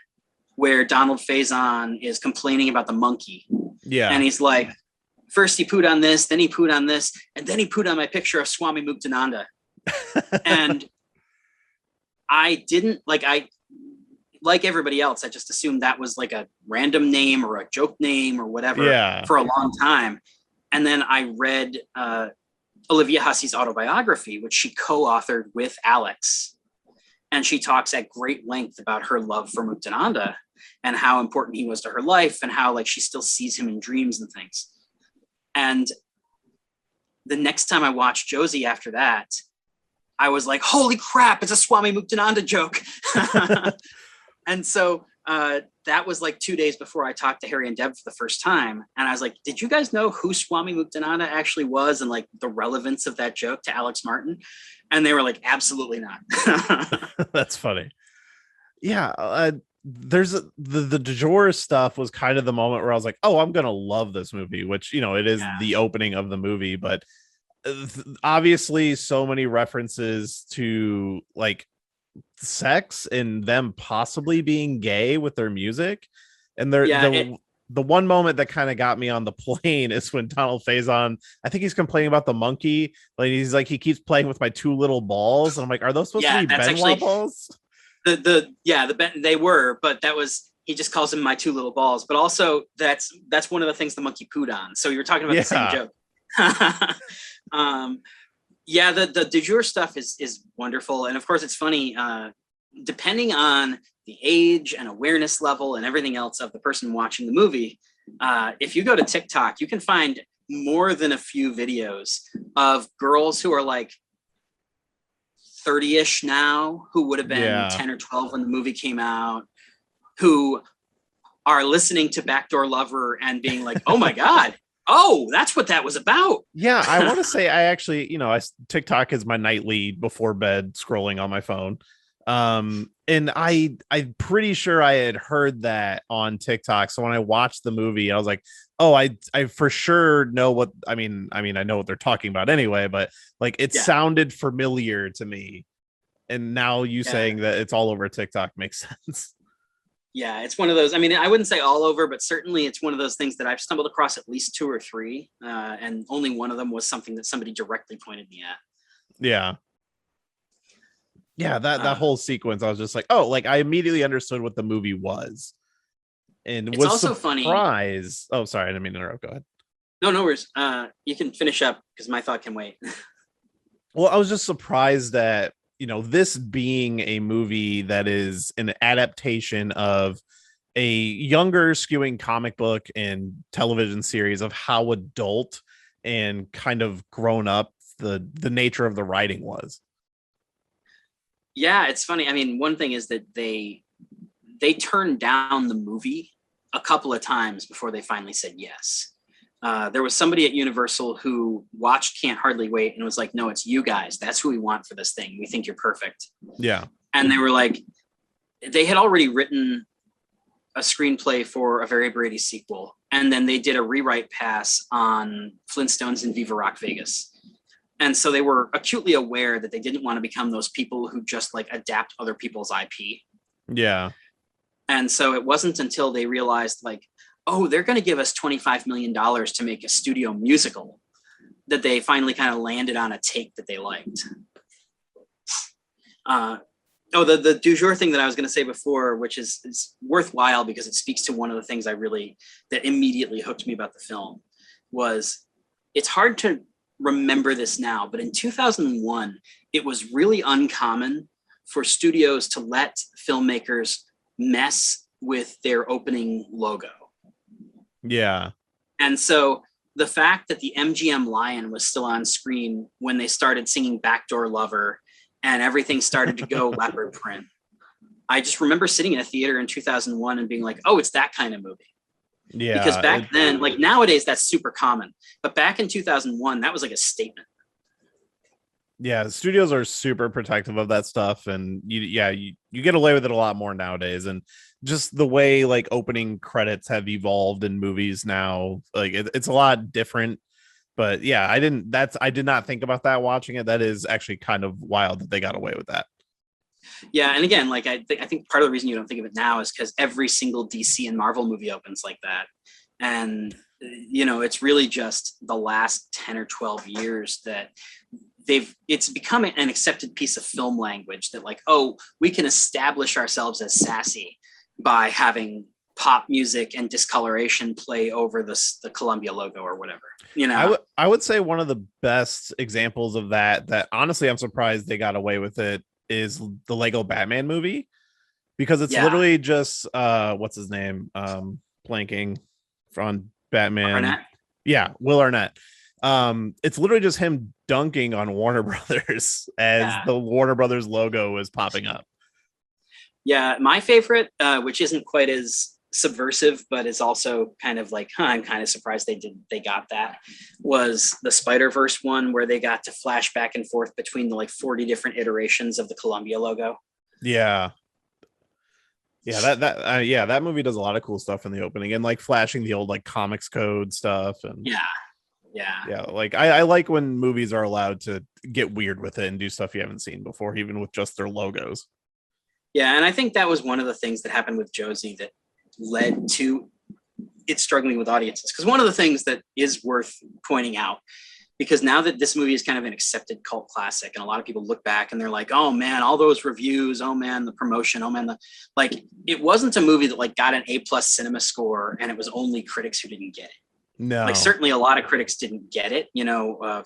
where Donald Faison is complaining about the monkey. Yeah. And he's like, first he pooed on this, then he pooed on this, and then he pooed on my picture of Swami Muktananda. And I didn't, like everybody else, I just assumed that was like a random name or a joke name or whatever for a long time. And then I read Olivia Hussey's autobiography, which she co-authored with Alex. And she talks at great length about her love for Muktananda and how important he was to her life and how like she still sees him in dreams and things. And the next time I watched Josie after that, I was like, holy crap, it's a Swami Muktananda joke. And so that was like 2 days before I talked to Harry and Deb for the first time. And I was like, did you guys know who Swami Muktananda actually was and like the relevance of that joke to Alex Martin? And they were like, absolutely not. That's funny. Yeah. There's the du jour stuff was kind of the moment where I was like, oh, I'm going to love this movie, which, you know, it is the opening of the movie, but obviously so many references to like sex and them possibly being gay with their music. And the one moment that kind of got me on the plane is when Donald Faison, I think he's complaining about the monkey. Like he's like, he keeps playing with my two little balls. And I'm like, are those supposed to be Benoit balls? They were, but that was, he just calls them my two little balls. But also that's one of the things the monkey pooed on. So you were talking about the same joke. The du jour stuff is wonderful. And of course it's funny, depending on the age and awareness level and everything else of the person watching the movie, if you go to TikTok, you can find more than a few videos of girls who are like 30-ish now, who would have been 10 or 12 when the movie came out, who are listening to Backdoor Lover and being like, oh my God, Oh, that's what that was about. Yeah, I want to say I actually, TikTok is my nightly before bed scrolling on my phone. And I'm pretty sure I had heard that on TikTok. So when I watched the movie, I was like, oh, I for sure know what I mean, I know what they're talking about anyway, but like it sounded familiar to me. And now you saying that it's all over TikTok makes sense. Yeah, it's one of those. I mean, I wouldn't say all over, but certainly it's one of those things that I've stumbled across at least 2 or 3, and only one of them was something that somebody directly pointed me at. Yeah. Yeah, that whole sequence, I was just like, oh, like I immediately understood what the movie was, and was also surprised. Funny. Oh, sorry, I didn't mean to interrupt. Go ahead. No worries. You can finish up because my thought can wait. Well, I was just surprised that this being a movie that is an adaptation of a younger skewing comic book and television series of how adult and kind of grown up the nature of the writing was. Yeah, it's funny. I mean, one thing is that they turned down the movie a couple of times before they finally said yes. There was somebody at Universal who watched Can't Hardly Wait and was like, no, it's you guys. That's who we want for this thing. We think you're perfect. Yeah. And they were like, they had already written a screenplay for a Very Brady sequel. And then they did a rewrite pass on Flintstones and Viva Rock Vegas. And so they were acutely aware that they didn't want to become those people who just like adapt other people's IP. Yeah. And so it wasn't until they realized like, oh, they're going to give us $25 million to make a studio musical that they finally kind of landed on a take that they liked. The du jour thing that I was going to say before, which is worthwhile because it speaks to one of the things that immediately hooked me about the film, was it's hard to remember this now, but in 2001, it was really uncommon for studios to let filmmakers mess with their opening logo. Yeah. And so the fact that the MGM Lion was still on screen when they started singing Backdoor Lover and everything started to go leopard print, I just remember sitting in a theater in 2001 and being like, oh, it's that kind of movie. Yeah. Because back then, like nowadays, that's super common. But back in 2001, that was like a statement. Yeah, studios are super protective of that stuff, and you get away with it a lot more nowadays. And just the way like opening credits have evolved in movies now, like it's a lot different. But yeah, I did not think about that watching it. That is actually kind of wild that they got away with that. Yeah, and again, like I think part of the reason you don't think of it now is because every single DC and Marvel movie opens like that, and it's really just the last 10 or 12 years that it's become an accepted piece of film language that like, oh, we can establish ourselves as sassy by having pop music and discoloration play over the Columbia logo or whatever. I would say one of the best examples of that honestly I'm surprised they got away with it is the Lego Batman movie, because it's literally just what's his name, blanking from Batman. Arnett? Yeah, Will Arnett. It's literally just him dunking on Warner Brothers as the Warner Brothers logo is popping up. Yeah, my favorite, which isn't quite as subversive, but is also kind of like, I'm kind of surprised they got that, was the Spider-Verse one where they got to flash back and forth between the like 40 different iterations of the Columbia logo. Yeah. Yeah, that movie does a lot of cool stuff in the opening, and like flashing the old like comics code stuff. And yeah, like I like when movies are allowed to get weird with it and do stuff you haven't seen before, even with just their logos. Yeah, and I think that was one of the things that happened with Josie that led to it struggling with audiences. Because one of the things that is worth pointing out, because now that this movie is kind of an accepted cult classic, and a lot of people look back and they're like, oh man, all those reviews, oh man, the promotion, oh man, like it wasn't a movie that like got an A+ cinema score and it was only critics who didn't get it. No, like certainly a lot of critics didn't get it.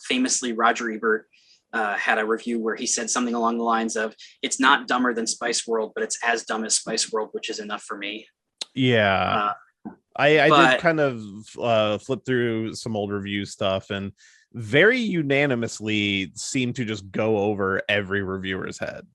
Famously Roger Ebert had a review where he said something along the lines of, it's not dumber than Spice World, but it's as dumb as Spice World, which is enough for me. Yeah. I did kind of flip through some old review stuff, and very unanimously seem to just go over every reviewer's head.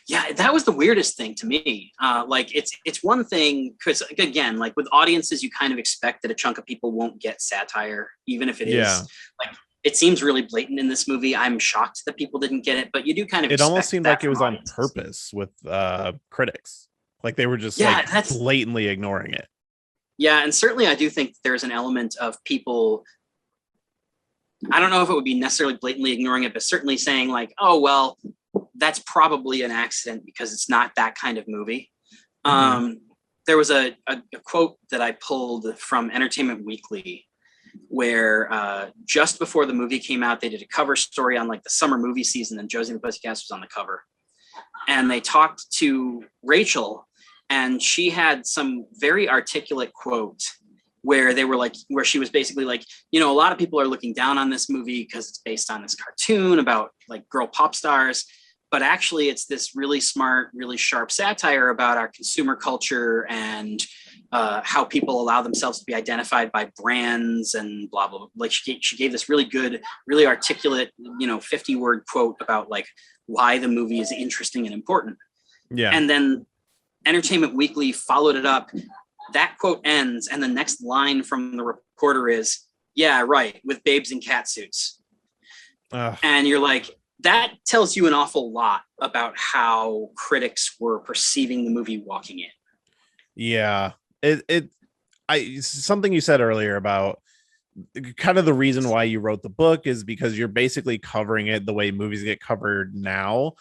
Yeah, that was the weirdest thing to me. Like it's one thing because again, like with audiences, you kind of expect that a chunk of people won't get satire, even if it Yeah. is like it seems really blatant in this movie. I'm shocked that people didn't get it, but you do kind of It almost expect seemed that like it from was on audiences. purpose with critics. Like they were just Yeah, like that's blatantly ignoring it. yeah, and certainly I do think there's an element of people. I don't know if it would be necessarily blatantly ignoring it, but certainly saying like, "Oh well, that's probably an accident because it's not that kind of movie." Mhm. There was a quote that I pulled from Entertainment Weekly where just before the movie came out, they did a cover story on like the summer movie season, and Josie and the Pussycats was on the cover. And they talked to Rachel, and she had some very articulate quote where they were like, where she was basically like, you know, a lot of people are looking down on this movie because it's based on this cartoon about like girl pop stars. But actually, it's this really smart, really sharp satire about our consumer culture and how people allow themselves to be identified by brands and blah, blah, blah. Like she gave this really good, really articulate, 50-word quote about like why the movie is interesting and important. Yeah. And then Entertainment Weekly followed it up. That quote ends, and the next line from the reporter is, "Yeah, right, with babes in cat suits." And you're like, that tells you an awful lot about how critics were perceiving the movie walking in. Yeah. Something you said earlier about kind of the reason why you wrote the book is because you're basically covering it the way movies get covered now.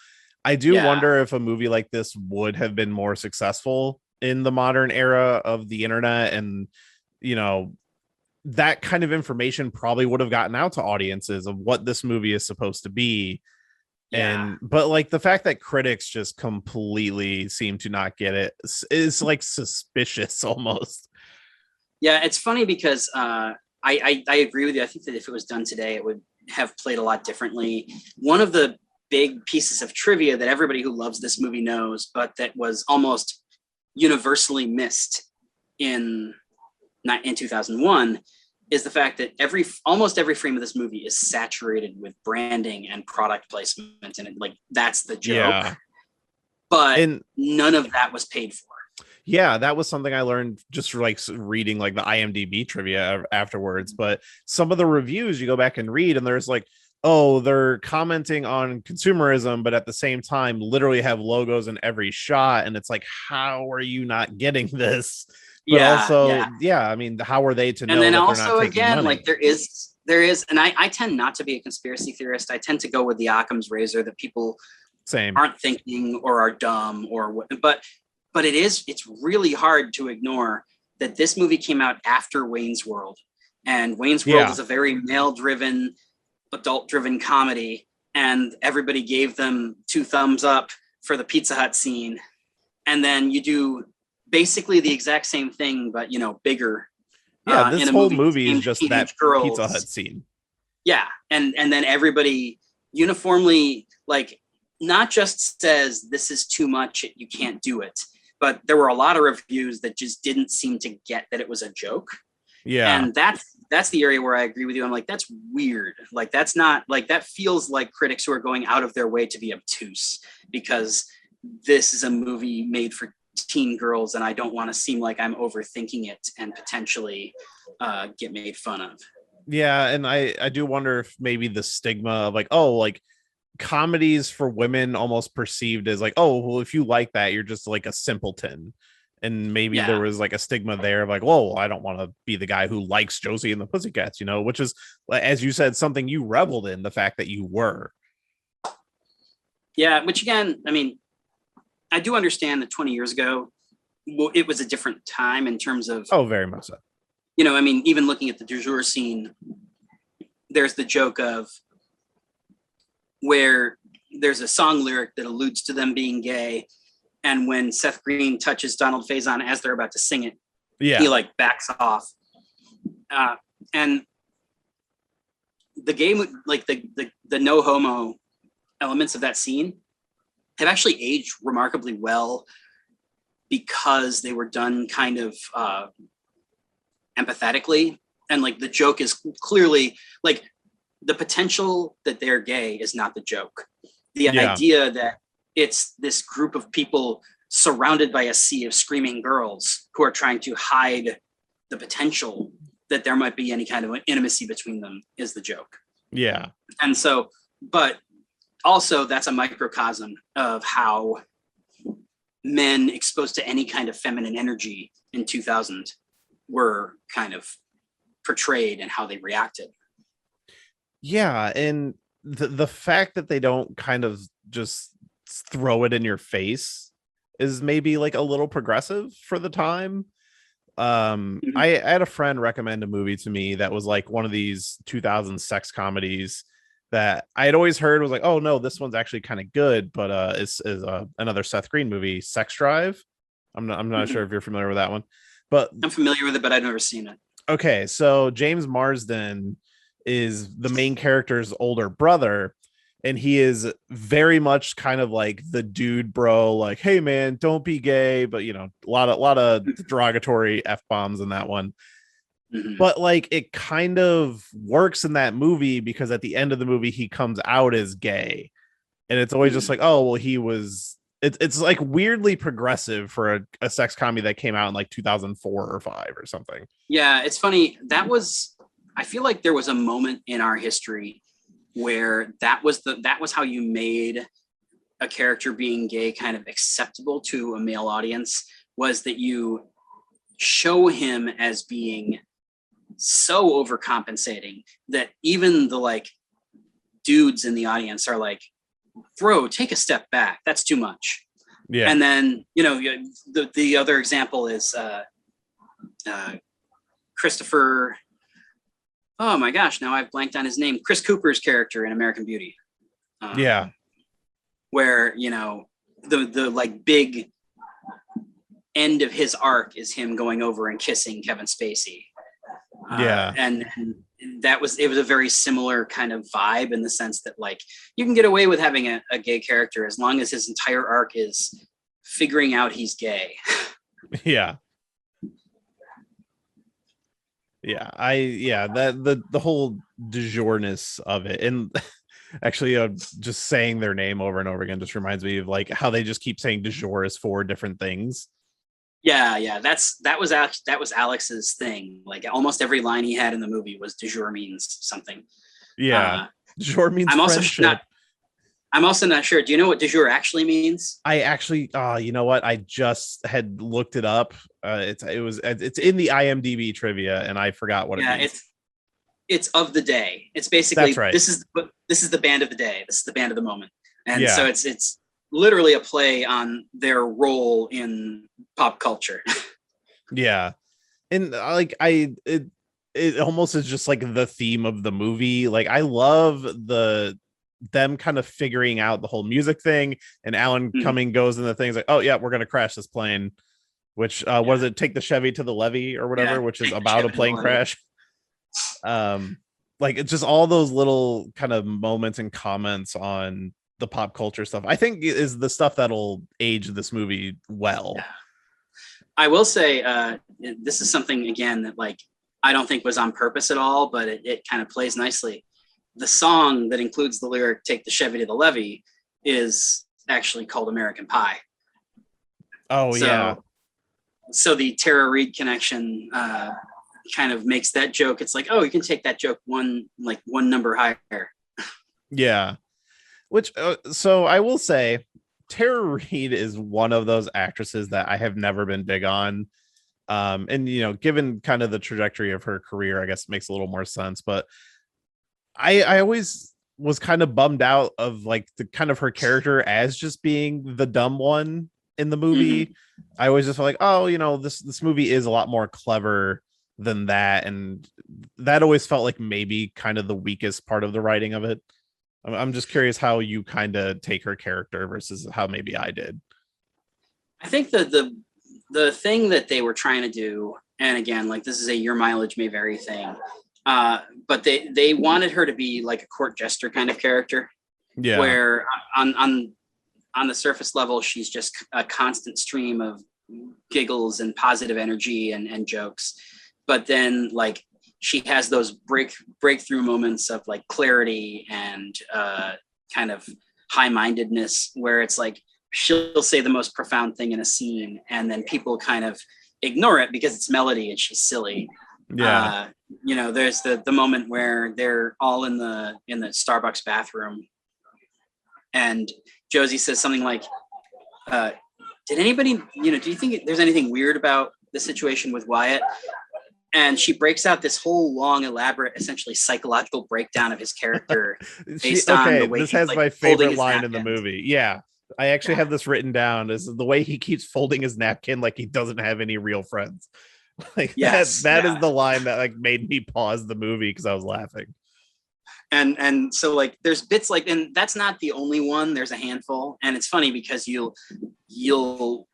I do wonder if a movie like this would have been more successful in the modern era of the internet, and that kind of information probably would have gotten out to audiences of what this movie is supposed to be. But like the fact that critics just completely seem to not get it is like suspicious almost. Yeah, it's funny because I agree with you. I think that if it was done today, it would have played a lot differently. One of the big pieces of trivia that everybody who loves this movie knows, but that was almost universally missed in 2001, is the fact that almost every frame of this movie is saturated with branding and product placement, and that's the joke. But none of that was paid for. Yeah, that was something I learned just for like reading like the IMDb trivia afterwards. But some of the reviews you go back and read, and there's like, oh, they're commenting on consumerism, but at the same time, literally have logos in every shot. And it's like, how are you not getting this? But I mean, how are they to know? And then that also, they're not taking again, money? like there is, and I tend not to be a conspiracy theorist. I tend to go with the Occam's razor that people aren't thinking or are dumb or what, but it's really hard to ignore that this movie came out after Wayne's World, and Wayne's World is a very male-driven, adult-driven comedy, and everybody gave them 2 thumbs up for the Pizza Hut scene. And then you do basically the exact same thing, but bigger. Yeah, this whole movie is just that Pizza Hut scene. Yeah, and then everybody uniformly not just says this is too much, you can't do it, but there were a lot of reviews that just didn't seem to get that it was a joke. Yeah, and that's the area where I agree with you. I'm like, that's weird. Like that's not that feels like critics who are going out of their way to be obtuse because this is a movie made for teen girls, and I don't want to seem like I'm overthinking it and potentially get made fun of. Yeah, and I do wonder if maybe the stigma of comedies for women almost perceived as well, if you like that, you're just like a simpleton. And maybe there was a stigma there of whoa, I don't want to be the guy who likes Josie and the Pussycats, which is, as you said, something you reveled in, the fact that you were. Yeah, which again, I mean, I do understand that 20 years ago, it was a different time in terms of... Oh, very much so. I mean, even looking at the du jour scene, there's the joke of where there's a song lyric that alludes to them being gay, and when Seth Green touches Donald Faison as they're about to sing it, he backs off. And the game, the no homo elements of that scene have actually aged remarkably well because they were done kind of empathetically, and the joke is clearly the potential that they're gay is not the joke. The idea that it's this group of people surrounded by a sea of screaming girls who are trying to hide the potential that there might be any kind of intimacy between them is the joke. Yeah. And so, but also that's a microcosm of how men exposed to any kind of feminine energy in 2000 were kind of portrayed and how they reacted. Yeah, and the fact that they don't kind of just throw it in your face is maybe like a little progressive for the time. I had a friend recommend a movie to me that was like one of these 2000 sex comedies that I had always heard was like, oh no, this one's actually kind of good, but is another Seth Green movie, Sex Drive. I'm not sure if you're familiar with that one, but I'm familiar with it, but I've never seen it. Okay, so James Marsden is the main character's older brother, and he is very much kind of like the dude bro, like, hey man, don't be gay, but a lot of derogatory F-bombs in that one. But like it kind of works in that movie because at the end of the movie he comes out as gay. And it's always just like, oh well, it's like weirdly progressive for a sex comedy that came out in like 2004 or 5 or something. Yeah, it's funny. I feel like there was a moment in our history where that was how you made a character being gay kind of acceptable to a male audience, was that you show him as being so overcompensating that even the like dudes in the audience are like, bro, take a step back. That's too much. Yeah. And then, the other example is Christopher, oh my gosh, now I've blanked on his name, Chris Cooper's character in American Beauty. Yeah. Where, the like big end of his arc is him going over and kissing Kevin Spacey. Yeah. And it was a very similar kind of vibe in the sense that like you can get away with having a gay character as long as his entire arc is figuring out he's gay. Yeah. Yeah. The whole du journess of it. And actually just saying their name over and over again just reminds me of like how they just keep saying du jour is 4 different things. Yeah. That was Alex's thing. Like almost every line he had in the movie was du jour means something. Yeah. Du jour means friendship. I'm also not sure. Do you know what du jour actually means? I actually, you know what? I just had looked it up. It's in the IMDb trivia, and I forgot what it means. It's of the day. It's basically, that's right. This is the band of the day. This is the band of the moment, and so it's literally a play on their role in pop culture. Yeah, and like it almost is just like the theme of the movie. Like I love them kind of figuring out the whole music thing, and Alan Cumming goes in the things like, oh yeah, we're gonna crash this plane, which what is it, take the Chevy to the levee or whatever, which is about a plane crash. Like it's just all those little kind of moments and comments on the pop culture stuff, I think is the stuff that'll age this movie well. I will say this is something again that like I don't think was on purpose at all, but it kind of plays nicely. The song that includes the lyric "Take the Chevy to the levee" is actually called "American Pie." Oh, yeah. So the Tara Reid connection kind of makes that joke. It's like, oh, you can take that joke one number higher. Yeah. Which, so I will say, Tara Reid is one of those actresses that I have never been big on. And, given kind of the trajectory of her career, I guess it makes a little more sense. But I always was kind of bummed out of like the kind of her character as just being the dumb one in the movie. Mm-hmm. I always just felt like, oh, this movie is a lot more clever than that. And that always felt like maybe kind of the weakest part of the writing of it. I'm just curious how you kind of take her character versus how maybe I did. I think that the thing that they were trying to do, and again, like this is a your mileage may vary thing, but they wanted her to be like a court jester kind of character. Yeah. Where on the surface level, she's just a constant stream of giggles and positive energy and jokes. But then like she has those breakthrough moments of like clarity and kind of high-mindedness where it's like she'll say the most profound thing in a scene and then people kind of ignore it because it's Melody and she's silly. Yeah. There's the moment where they're all in the Starbucks bathroom and Josie says something like, did anybody, do you think there's anything weird about the situation with Wyatt? And she breaks out this whole long, elaborate, essentially psychological breakdown of his character based on the way this he's, has like, my folding favorite his line in the napkins. movie. Yeah. I actually have this written down. Is the way he keeps folding his napkin like he doesn't have any real friends. Like Yes, that yeah. is the line that like made me pause the movie because I was laughing. And so like there's bits like, and that's not the only one, there's a handful. And it's funny because you'll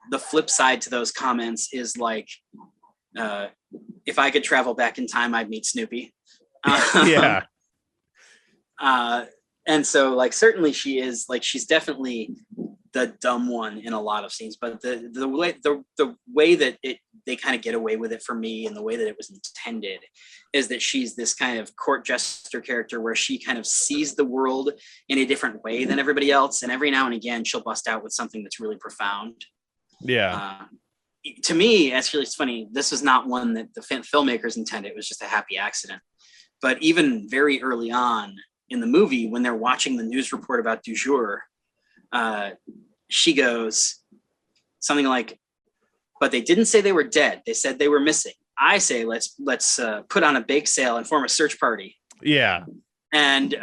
the flip side to those comments is like, if I could travel back in time, I'd meet Snoopy. Yeah. And so like certainly she's definitely the dumb one in a lot of scenes, but the way that they kind of get away with it for me and the way that it was intended is that she's this kind of court jester character where she kind of sees the world in a different way than everybody else, and every now and again she'll bust out with something that's really profound. Yeah. To me, actually, it's funny, this is not one that the filmmakers intended. It was just a happy accident. But even very early on in the movie, when they're watching the news report about Du Jour, she goes something like, but they didn't say they were dead. They said they were missing. I say, let's put on a bake sale and form a search party. Yeah. And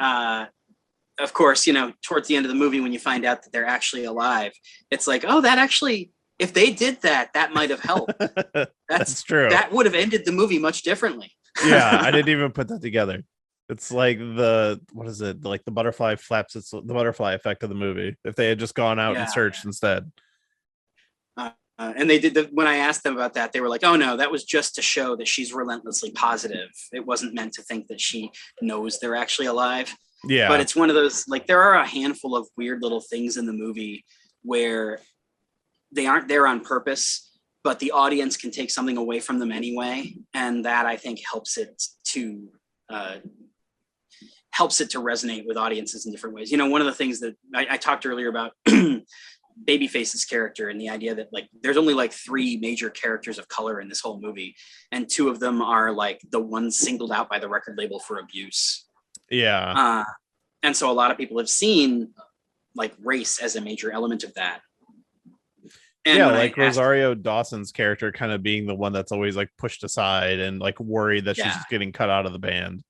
of course, towards the end of the movie, when you find out that they're actually alive, it's like, oh, that actually, if they did that, that might have helped. That's true. That would have ended the movie much differently. Yeah, I didn't even put that together. It's like what is it? Like the butterfly flaps. It's the butterfly effect of the movie. If they had just gone out and searched instead. And they did when I asked them about that, they were like, oh no, that was just to show that she's relentlessly positive. It wasn't meant to think that she knows they're actually alive. Yeah. But it's one of those, like, there are a handful of weird little things in the movie where they aren't there on purpose, but the audience can take something away from them anyway. And that, I think, helps it to resonate with audiences in different ways. One of the things that I talked earlier about Babyface's character and the idea that like there's only like 3 major characters of color in this whole movie, and 2 of them are like the ones singled out by the record label for abuse. Yeah. And so a lot of people have seen like race as a major element of that. And like Rosario Dawson's character kind of being the one that's always like pushed aside and like worried that she's getting cut out of the band.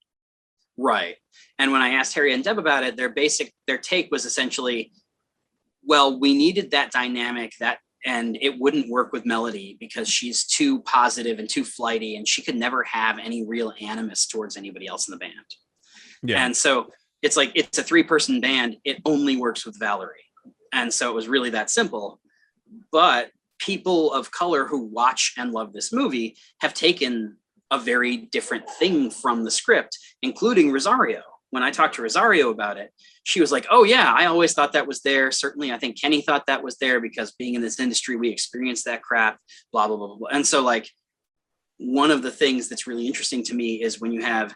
Right. And when I asked Harry and Deb about it, their take was essentially, well, we needed that dynamic and it wouldn't work with Melody because she's too positive and too flighty, and she could never have any real animus towards anybody else in the band. Yeah. And so it's like, it's a 3-person band. It only works with Valerie. And so it was really that simple. But people of color who watch and love this movie have taken a very different thing from the script, including Rosario. When I talked to Rosario about it, she was like, oh yeah, I always thought that was there. Certainly, I think Kenny thought that was there because being in this industry, we experienced that crap, blah, blah, blah, blah. And so like, one of the things that's really interesting to me is when you have,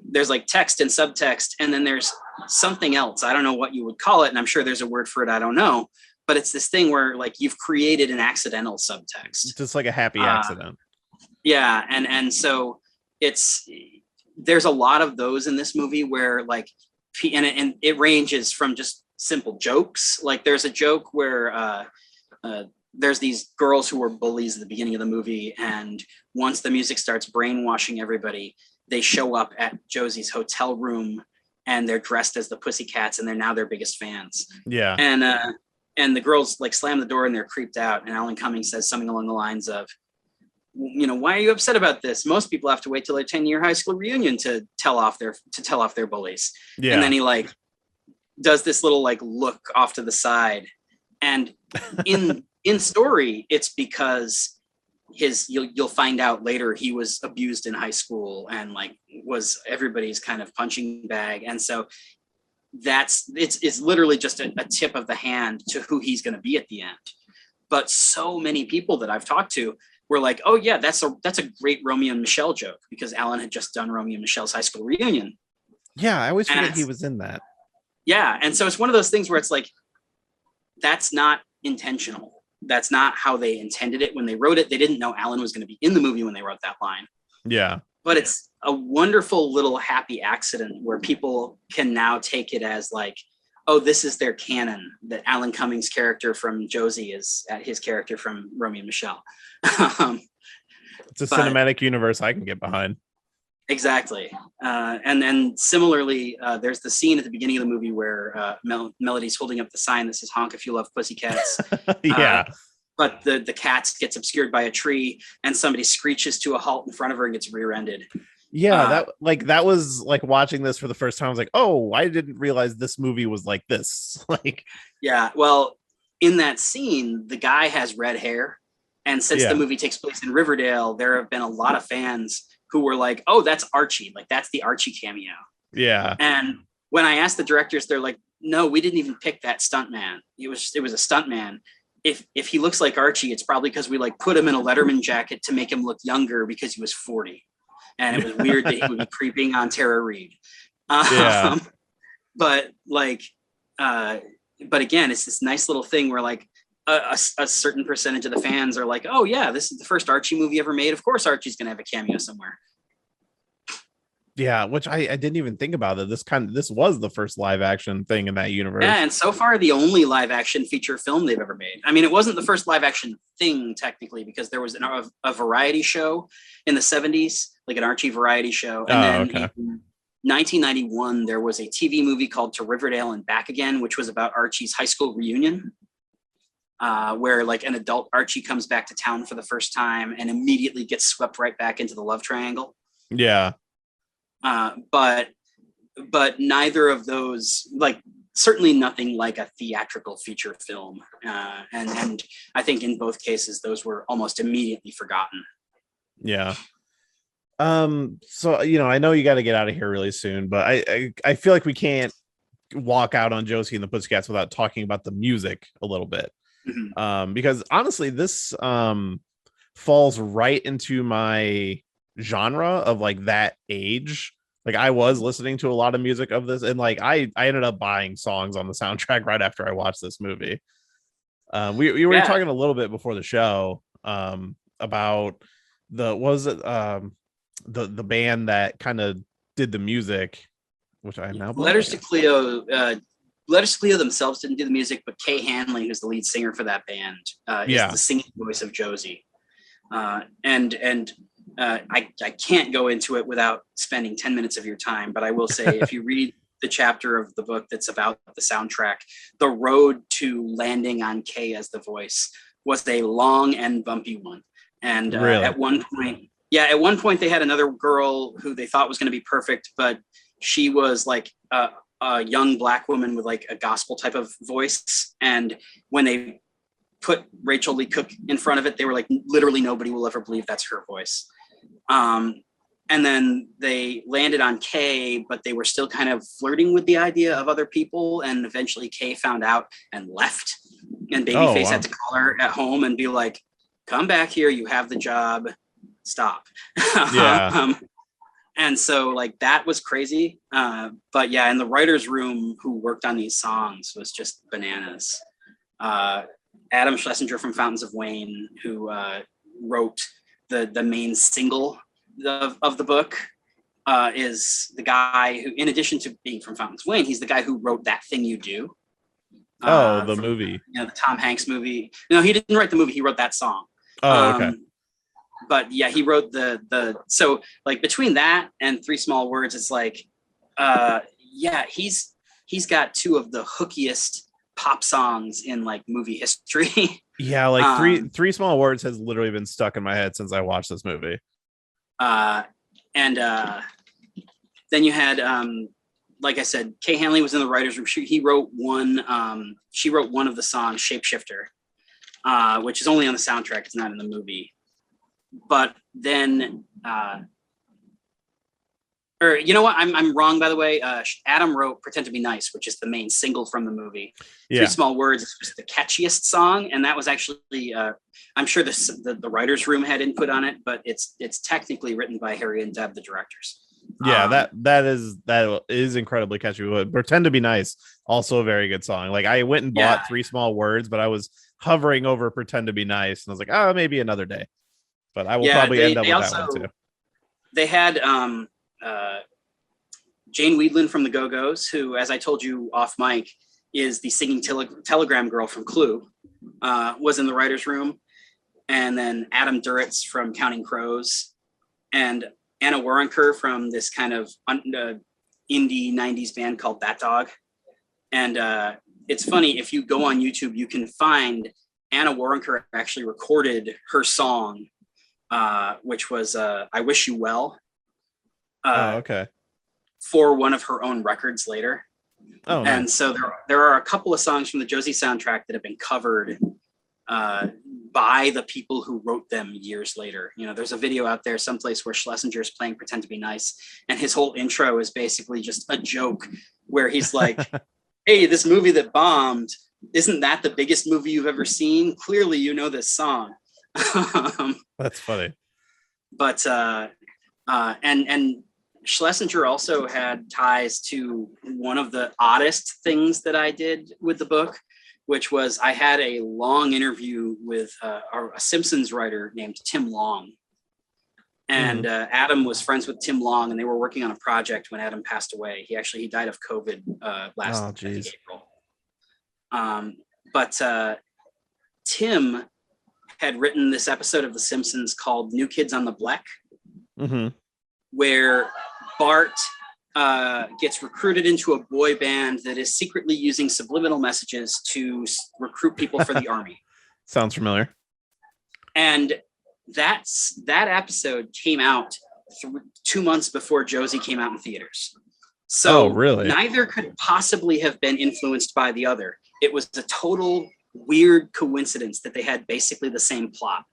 there's like text and subtext, and then there's something else. I don't know what you would call it. And I'm sure there's a word for it. I don't know. But it's this thing where like you've created an accidental subtext. Just like a happy accident. Yeah. And so there's a lot of those in this movie where like, and it ranges from just simple jokes. Like there's a joke where there's these girls who were bullies at the beginning of the movie. And once the music starts brainwashing everybody, they show up at Josie's hotel room and they're dressed as the Pussycats and they're now their biggest fans. Yeah. And the girls like slam the door and they're creeped out. And Alan Cumming says something along the lines of, why are you upset about this? Most people have to wait till their 10-year high school reunion to tell off their bullies. Yeah. And then he like does this little like look off to the side. And in story, it's because you'll find out later he was abused in high school and like was everybody's kind of punching bag. And so it's literally just a tip of the hand to who he's going to be at the end. But so many people that I've talked to were like, oh yeah, that's a great Romeo and Michelle joke, because Alan had just done Romeo and Michelle's high school reunion. Yeah, I always forget he was in that. Yeah, and so it's one of those things where it's like, that's not intentional. That's not how they intended it when they wrote it. They didn't know Alan was going to be in the movie when they wrote that line. Yeah. But it's a wonderful little happy accident where people can now take it as like, oh, this is their canon, that Alan Cummings' character from Josie is his character from Romeo and Michelle. It's a cinematic universe I can get behind. Exactly. And then similarly, there's the scene at the beginning of the movie where Melody's holding up the sign that says honk if you love Pussycats. Yeah. But the cat gets obscured by a tree and somebody screeches to a halt in front of her and gets rear-ended. Yeah, that was like watching this for the first time. I was like, oh, I didn't realize this movie was like this. Like, yeah, well, in that scene, the guy has red hair. And since the movie takes place in Riverdale, there have been a lot of fans who were like, oh, that's Archie. Like, that's the Archie cameo. Yeah. And when I asked the directors, they're like, no, we didn't even pick that stuntman. It was a stuntman. If he looks like Archie, it's probably because we like put him in a Letterman jacket to make him look younger because he was 40. And it was weird that he would be creeping on Tara Reid. Yeah. But again, it's this nice little thing where like a certain percentage of the fans are like, oh yeah, this is the first Archie movie ever made. Of course, Archie's going to have a cameo somewhere. Yeah, which I didn't even think about it. This was the first live action thing in that universe. Yeah, and so far the only live action feature film they've ever made. I mean, it wasn't the first live action thing technically, because there was a variety show in the 70s, like an Archie variety show. And then in 1991, there was a TV movie called To Riverdale and Back Again, which was about Archie's high school reunion, where like an adult Archie comes back to town for the first time and immediately gets swept right back into the love triangle. Yeah. But neither of those, like, certainly nothing like a theatrical feature film. And I think in both cases, those were almost immediately forgotten. Yeah. So, I know you got to get out of here really soon, but I feel like we can't walk out on Josie and the Pussycats without talking about the music a little bit. Mm-hmm. Because honestly, this falls right into my genre of like that age. Like, I was listening to a lot of music of this, and like I ended up buying songs on the soundtrack right after I watched this movie. We were talking a little bit before the show about the band that kind of did the music, which I now Letters to Cleo. Letters to Cleo themselves didn't do the music, but Kay Hanley, who's the lead singer for that band, is the singing voice of Josie. I can't go into it without spending 10 minutes of your time, but I will say, if you read the chapter of the book that's about the soundtrack, the road to landing on Kay as the voice was a long and bumpy one. And really? At one point they had another girl who they thought was going to be perfect, but she was like a young Black woman with like a gospel type of voice. And when they put Rachel Lee Cook in front of it, they were like, literally nobody will ever believe that's her voice. And then they landed on Kay, but they were still kind of flirting with the idea of other people. And eventually Kay found out and left. And Babyface had to call her at home and be like, come back here. You have the job. Stop. Yeah. And so like that was crazy. But yeah, in the writer's room who worked on these songs was just bananas. Adam Schlesinger from Fountains of Wayne, who wrote the main single of the book, is the guy who, in addition to being from Fountains of Wayne, he's the guy who wrote That Thing You Do. The movie. The Tom Hanks movie. No, he didn't write the movie. He wrote that song. Oh, okay. But yeah, he wrote the so like between that and Three Small Words, it's like, he's got two of the hookiest pop songs in like movie history. Yeah, like Three Small Words has literally been stuck in my head since I watched this movie. And then you had like I said, Kay Hanley was in the writer's room. She wrote one of the songs, Shapeshifter, which is only on the soundtrack. It's not in the movie. But then, or you know what? I'm wrong, by the way. Adam wrote "Pretend to Be Nice," which is the main single from the movie. Yeah. Three Small Words is just the catchiest song, and that was actually I'm sure the writers' room had input on it, but it's technically written by Harry and Deb, the directors. Yeah, that is incredibly catchy. But Pretend to Be Nice, also a very good song. Like I went and Yeah, bought Three Small Words, but I was hovering over Pretend to Be Nice, and I was like, oh, maybe another day. But I will yeah. probably end up They with that one also too. they had Jane Weedland from the Go-Go's, who, as I told you off mic, is the singing telegram girl from Clue, was in the writer's room. And then Adam Duritz from Counting Crows, and Anna Warrenker from this kind of indie 90s band called Bat Dog. And it's funny, if you go on YouTube, you can find Anna Warrenker actually recorded her song, which was I Wish You Well, Okay. for one of her own records later. Oh, And nice. so there are a couple of songs from the Josie soundtrack that have been covered by the people who wrote them years later. You know, there's a video out there someplace where Schlesinger is playing Pretend to Be Nice, and his whole intro is basically just a joke where he's like, hey, this movie that bombed, isn't that the biggest movie you've ever seen? Clearly you know this song. That's funny. But and Schlesinger also had ties to one of the oddest things that I did with the book, which was I had a long interview with a Simpsons writer named Tim Long. And Adam was friends with Tim Long, and they were working on a project when Adam passed away. He died of COVID last I think, April. But Tim had written this episode of The Simpsons called New Kids on the Block, where Bart gets recruited into a boy band that is secretly using subliminal messages to recruit people for the army. Sounds familiar. And that episode came out 2 months before Josie came out in theaters. So really? Neither could possibly have been influenced by the other. It was a total weird coincidence that they had basically the same plot.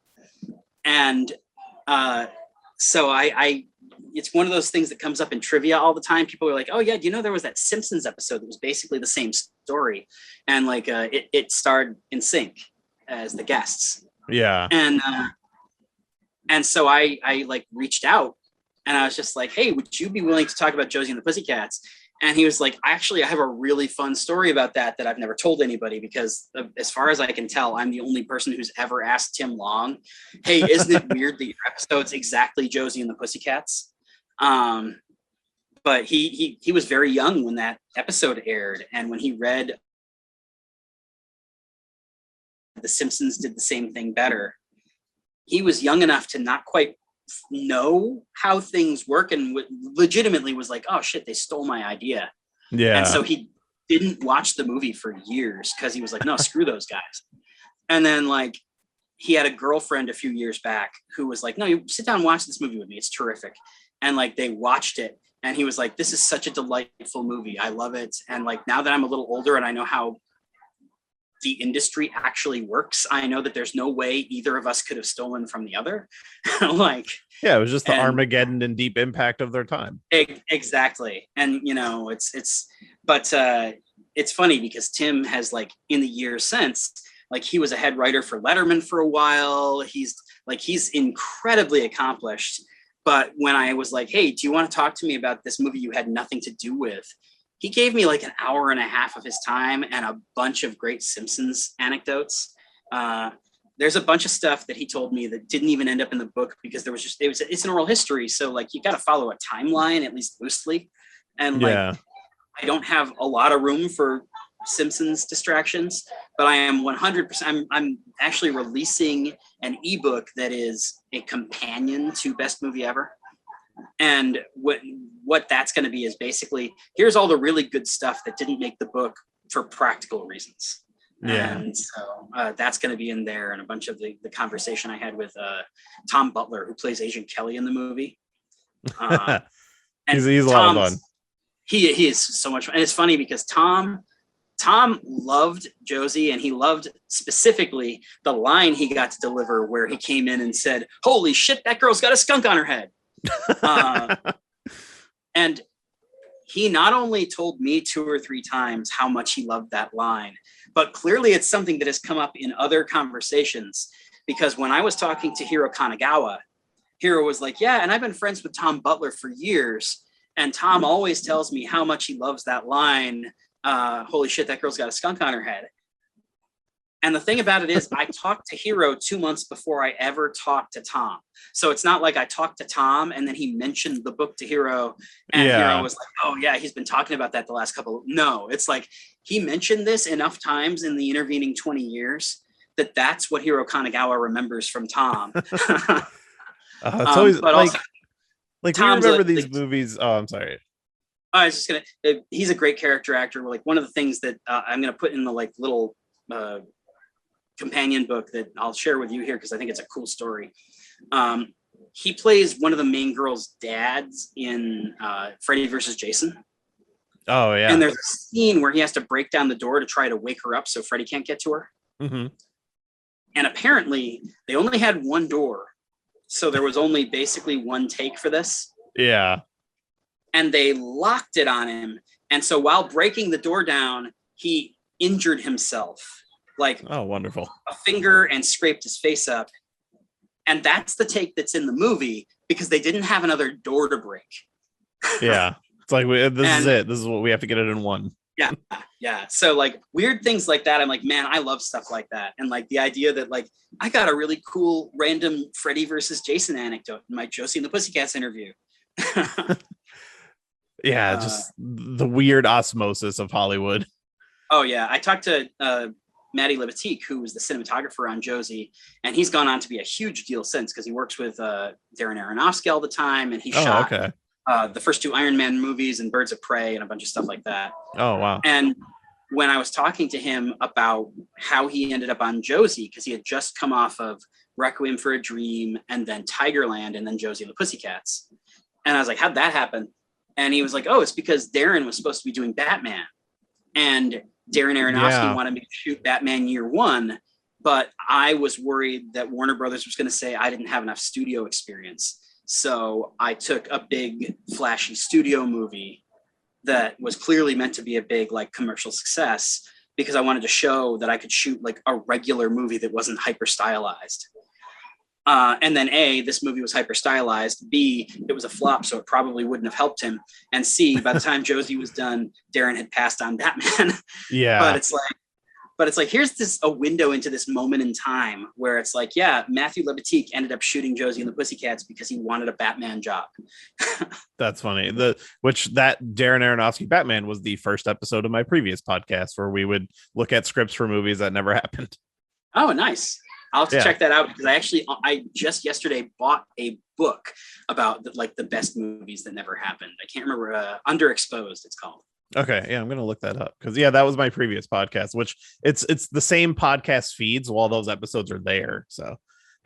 And so I it's one of those things that comes up in trivia all the time. People are like, oh yeah, do you know there was that Simpsons episode that was basically the same story? And like it starred NSYNC as the guests. Yeah. And so I like reached out and I was just like, hey, would you be willing to talk about Josie and the Pussycats? And he was like, actually, I have a really fun story about that I've never told anybody, because as far as I can tell, I'm the only person who's ever asked Tim Long, hey, isn't it weird that your episode's exactly Josie and the Pussycats? But he was very young when that episode aired. And when he read The Simpsons did the same thing better, he was young enough to not quite know how things work, and legitimately was like, oh shit, they stole my idea. Yeah. And so he didn't watch the movie for years because he was like, no, screw those guys. And then like he had a girlfriend a few years back who was like, no, you sit down and watch this movie with me, it's terrific. And like they watched it and he was like, this is such a delightful movie, I love it. And like now that I'm a little older and I know how the industry actually works, I know that there's no way either of us could have stolen from the other. Like, yeah, it was just the Armageddon and Deep Impact of their time. Exactly. And you know, but it's funny because Tim has like in the years since, like he was a head writer for Letterman for a while. He's incredibly accomplished. But when I was like, hey, do you want to talk to me about this movie you had nothing to do with? He gave me like an hour and a half of his time and a bunch of great Simpsons anecdotes. There's a bunch of stuff that he told me that didn't even end up in the book because it's an oral history. So like you got to follow a timeline, at least loosely. And like, I don't have a lot of room for Simpsons distractions, but I am 100%. I'm actually releasing an ebook that is a companion to Best Movie Ever. And what that's going to be is basically, here's all the really good stuff that didn't make the book for practical reasons. Yeah. And so that's going to be in there, and a bunch of the conversation I had with Tom Butler, who plays Agent Kelly in the movie. And he's a lot of fun. He is so much fun. And it's funny because Tom loved Josie, and he loved specifically the line he got to deliver where he came in and said, holy shit, that girl's got a skunk on her head. And he not only told me 2 or 3 times how much he loved that line, but clearly it's something that has come up in other conversations, because when I was talking to Hiro Kanagawa, Hiro was like, yeah, and I've been friends with Tom Butler for years. And Tom always tells me how much he loves that line, holy shit, that girl's got a skunk on her head. And the thing about it is, I talked to Hiro 2 months before I ever talked to Tom. So it's not like I talked to Tom and then he mentioned the book to Hiro, and Hiro was like, oh yeah, he's been talking about that the last couple. No, it's like he mentioned this enough times in the intervening 20 years that's what Hiro Kanagawa remembers from Tom. It's always but also, like we Tom's remember these movies. Oh, I'm sorry. I was just he's a great character actor. Like one of the things that I'm gonna put in the like little companion book that I'll share with you here, because I think it's a cool story. He plays one of the main girl's dads in Freddy versus Jason. Oh yeah. And there's a scene where he has to break down the door to try to wake her up so Freddy can't get to her. Mm-hmm. And apparently they only had one door, so there was only basically one take for this. Yeah. And they locked it on him, and so while breaking the door down, he injured himself, like, oh, wonderful, a finger, and scraped his face up. And that's the take that's in the movie because they didn't have another door to break. Yeah, it's like this is it. This is what we have to get it in one. Yeah. So like weird things like that, I'm like, man, I love stuff like that. And like the idea that like I got a really cool random Freddy versus Jason anecdote in my Josie and the Pussycats interview. Yeah, just the weird osmosis of Hollywood. Oh yeah, I talked to Maddie Libatique, who was the cinematographer on Josie, and he's gone on to be a huge deal since, because he works with Darren Aronofsky all the time, and he shot the first 2 Iron Man movies and Birds of Prey and a bunch of stuff like that. Oh wow. And when I was talking to him about how he ended up on Josie, because he had just come off of Requiem for a Dream and then Tigerland and then Josie and the Pussycats, and I was like, how'd that happen? And he was like, oh, it's because Darren was supposed to be doing Batman, and Darren Aronofsky wanted me to shoot Batman Year One, but I was worried that Warner Brothers was going to say I didn't have enough studio experience. So I took a big flashy studio movie that was clearly meant to be a big like commercial success, because I wanted to show that I could shoot like a regular movie that wasn't hyper stylized. And then A, this movie was hyper stylized. B, it was a flop, so it probably wouldn't have helped him. And C, by the time Josie was done, Darren had passed on Batman. Yeah. But it's like, here's a window into this moment in time where it's like, yeah, Matthew Libatique ended up shooting Josie and the Pussycats because he wanted a Batman job. That's funny. That Darren Aronofsky Batman was the first episode of my previous podcast, where we would look at scripts for movies that never happened. Oh, nice. I'll have to check that out, because I just yesterday bought a book about the best movies that never happened. I can't remember. Underexposed, it's called. Okay, yeah, I'm gonna look that up, because that was my previous podcast, which it's the same podcast feeds while those episodes are there. So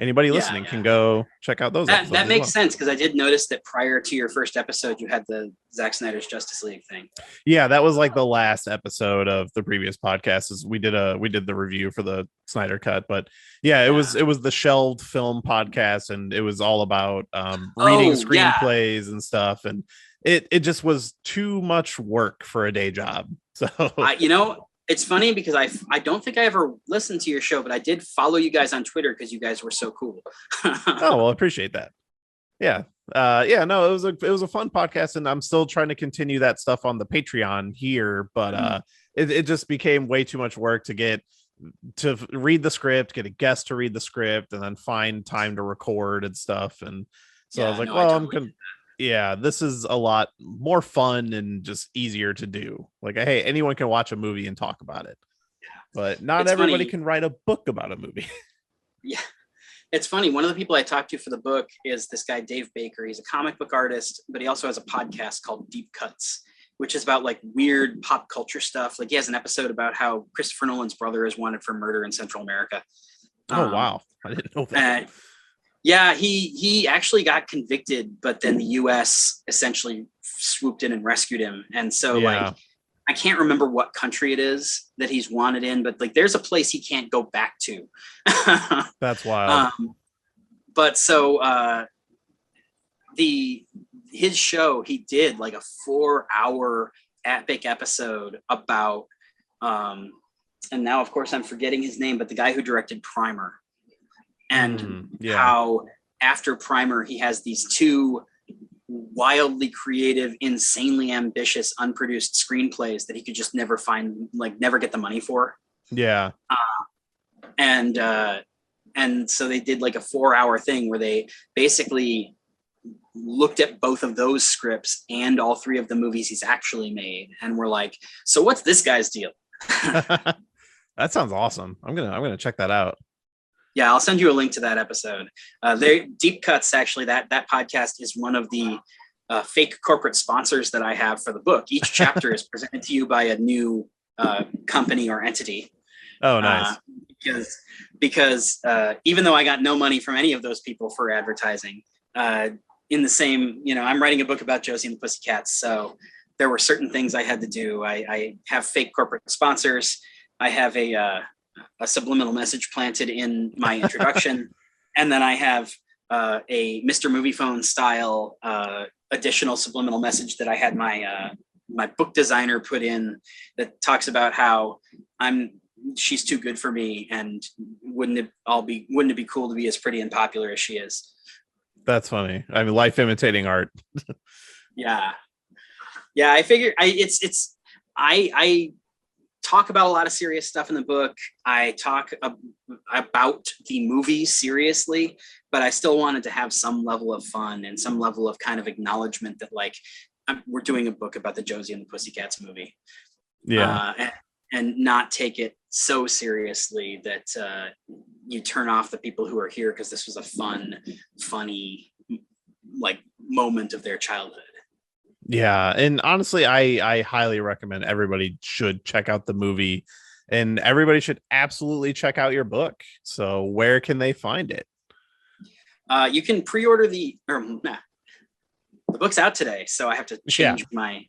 anybody listening can go check out those episodes. That makes sense, because I did notice that prior to your first episode, you had the Zack Snyder's Justice League thing. Yeah, that was like the last episode of the previous podcast. Is we did the review for the Snyder Cut, but it was the shelved film podcast, and it was all about reading screenplays and stuff, and it just was too much work for a day job. So it's funny, because I don't think I ever listened to your show, but I did follow you guys on Twitter because you guys were so cool. Oh, well, I appreciate that. Yeah. No, it was a fun podcast, and I'm still trying to continue that stuff on the Patreon here, but it just became way too much work to read the script, get a guest to read the script, and then find time to record and stuff. And so I was like, this is a lot more fun and just easier to do. Like, hey, anyone can watch a movie and talk about it, but not everybody can write a book about a movie. Yeah. It's funny. One of the people I talked to for the book is this guy, Dave Baker. He's a comic book artist, but he also has a podcast called Deep Cuts, which is about like weird pop culture stuff. Like he has an episode about how Christopher Nolan's brother is wanted for murder in Central America. Oh, wow. I didn't know that. Yeah, he actually got convicted, but then the US essentially swooped in and rescued him. And so like, I can't remember what country it is that he's wanted in, but like there's a place he can't go back to. That's wild. But so his show, he did like a 4-hour epic episode about and now of course I'm forgetting his name, but the guy who directed Primer. And how after Primer, he has these 2 wildly creative, insanely ambitious, unproduced screenplays that he could just never find, like never get the money for. Yeah. And so they did like a 4-hour thing where they basically looked at both of those scripts and all 3 of the movies he's actually made, and were like, so what's this guy's deal? That sounds awesome. I'm gonna check that out. Yeah, I'll send you a link to that episode. They Deep Cuts, actually, that podcast is one of the fake corporate sponsors that I have for the book. Each chapter is presented to you by a new company or entity. Oh, nice. Because even though I got no money from any of those people for advertising, in the same, I'm writing a book about Josie and the Pussycats, so there were certain things I had to do. I have fake corporate sponsors. I have a subliminal message planted in my introduction, and then I have a Mr. Movie Phone style additional subliminal message that I had my book designer put in, that talks about how she's too good for me, and wouldn't it be cool to be as pretty and popular as she is? That's funny. I mean, life imitating art. Yeah. I figure I talk about a lot of serious stuff in the book. I talk about the movie seriously, but I still wanted to have some level of fun and some level of kind of acknowledgement that, like, we're doing a book about the Josie and the Pussycats movie. Yeah. And not take it so seriously that you turn off the people who are here because this was a funny, like, moment of their childhood. Yeah, and honestly, I highly recommend everybody should check out the movie, and everybody should absolutely check out your book. So where can they find it? You can pre-order the book's out today, so I have to change my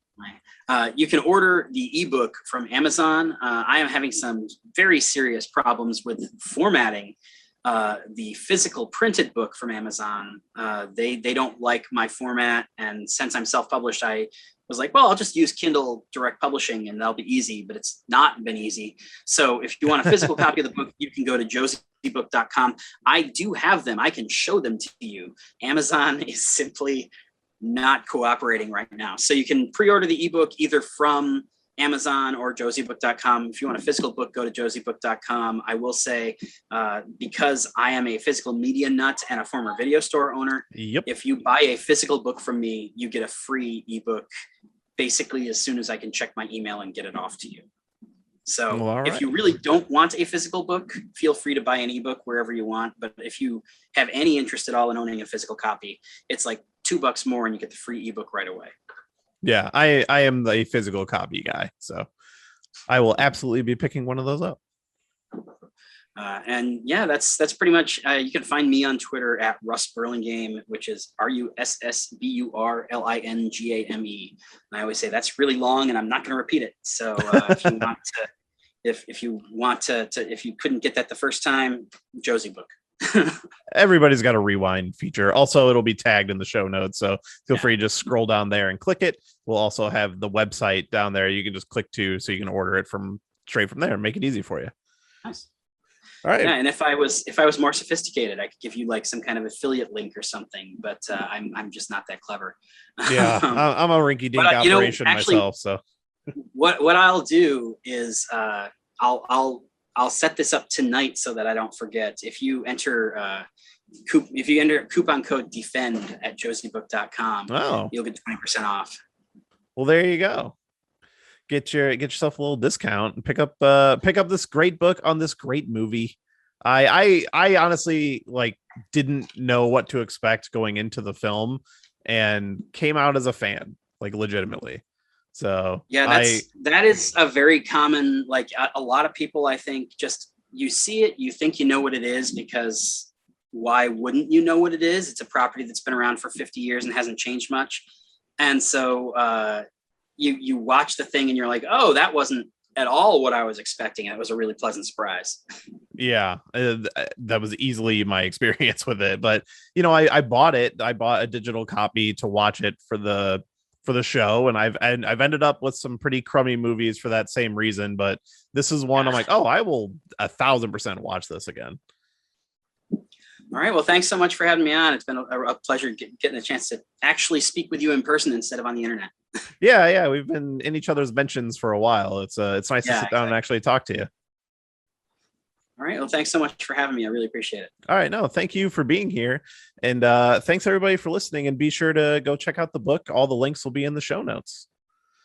you can order the ebook from Amazon. I am having some very serious problems with formatting the physical printed book from Amazon. They don't like my format, and since I'm self-published, I was like, well, I'll just use Kindle Direct Publishing and that'll be easy, but it's not been easy. So if you want a physical copy of the book, you can go to josiebook.com. I do have them. I can show them to you. Amazon is simply not cooperating right now. So you can pre-order the ebook either from Amazon or josiebook.com. If you want a physical book, go to josiebook.com. I will say, because I am a physical media nut and a former video store owner, if you buy a physical book from me, you get a free ebook basically as soon as I can check my email and get it off to you. So if you really don't want a physical book, feel free to buy an ebook wherever you want. But if you have any interest at all in owning a physical copy, it's like $2 more and you get the free ebook right away. Yeah, I am the physical copy guy, so I will absolutely be picking one of those up. And yeah, that's pretty much. You can find me on Twitter at Russ Burlingame, which is RussBurlingame. And I always say that's really long, and I'm not going to repeat it. So if you want to, if you couldn't get that the first time, Josie book. Everybody's got a rewind feature. Also, it'll be tagged in the show notes, so feel free to just scroll down there and click it. We'll also have the website down there you can just click to, so you can order it straight from there and make it easy for you. Nice. All right. Yeah, and if I was more sophisticated, I could give you like some kind of affiliate link or something, but I'm just not that clever. Yeah, I'm a rinky-dink operation myself. So what I'll do is I'll set this up tonight so that I don't forget. If you enter coupon code DEFEND at josiebook.com, you'll get 20% off. Well, there you go. Get yourself a little discount and pick up this great book on this great movie. I honestly didn't know what to expect going into the film and came out as a fan, legitimately. So yeah, that is a very common, a lot of people, I think, just you see it, you think you know what it is, because why wouldn't you know what it is? It's a property that's been around for 50 years and hasn't changed much. And so you watch the thing and you're like, oh, that wasn't at all what I was expecting. It was a really pleasant surprise. Yeah, that was easily my experience with it. But, I bought it. I bought a digital copy to watch it for the show, and I've ended up with some pretty crummy movies for that same reason. But this is one I'm like, oh, I will 1,000% watch this again. All right. Well, thanks so much for having me on. It's been a pleasure getting a chance to actually speak with you in person instead of on the internet. Yeah, we've been in each other's mentions for a while. It's nice to sit down and actually talk to you. All right. Well, thanks so much for having me. I really appreciate it. All right. No, thank you for being here. And thanks everybody for listening. And be sure to go check out the book. All the links will be in the show notes.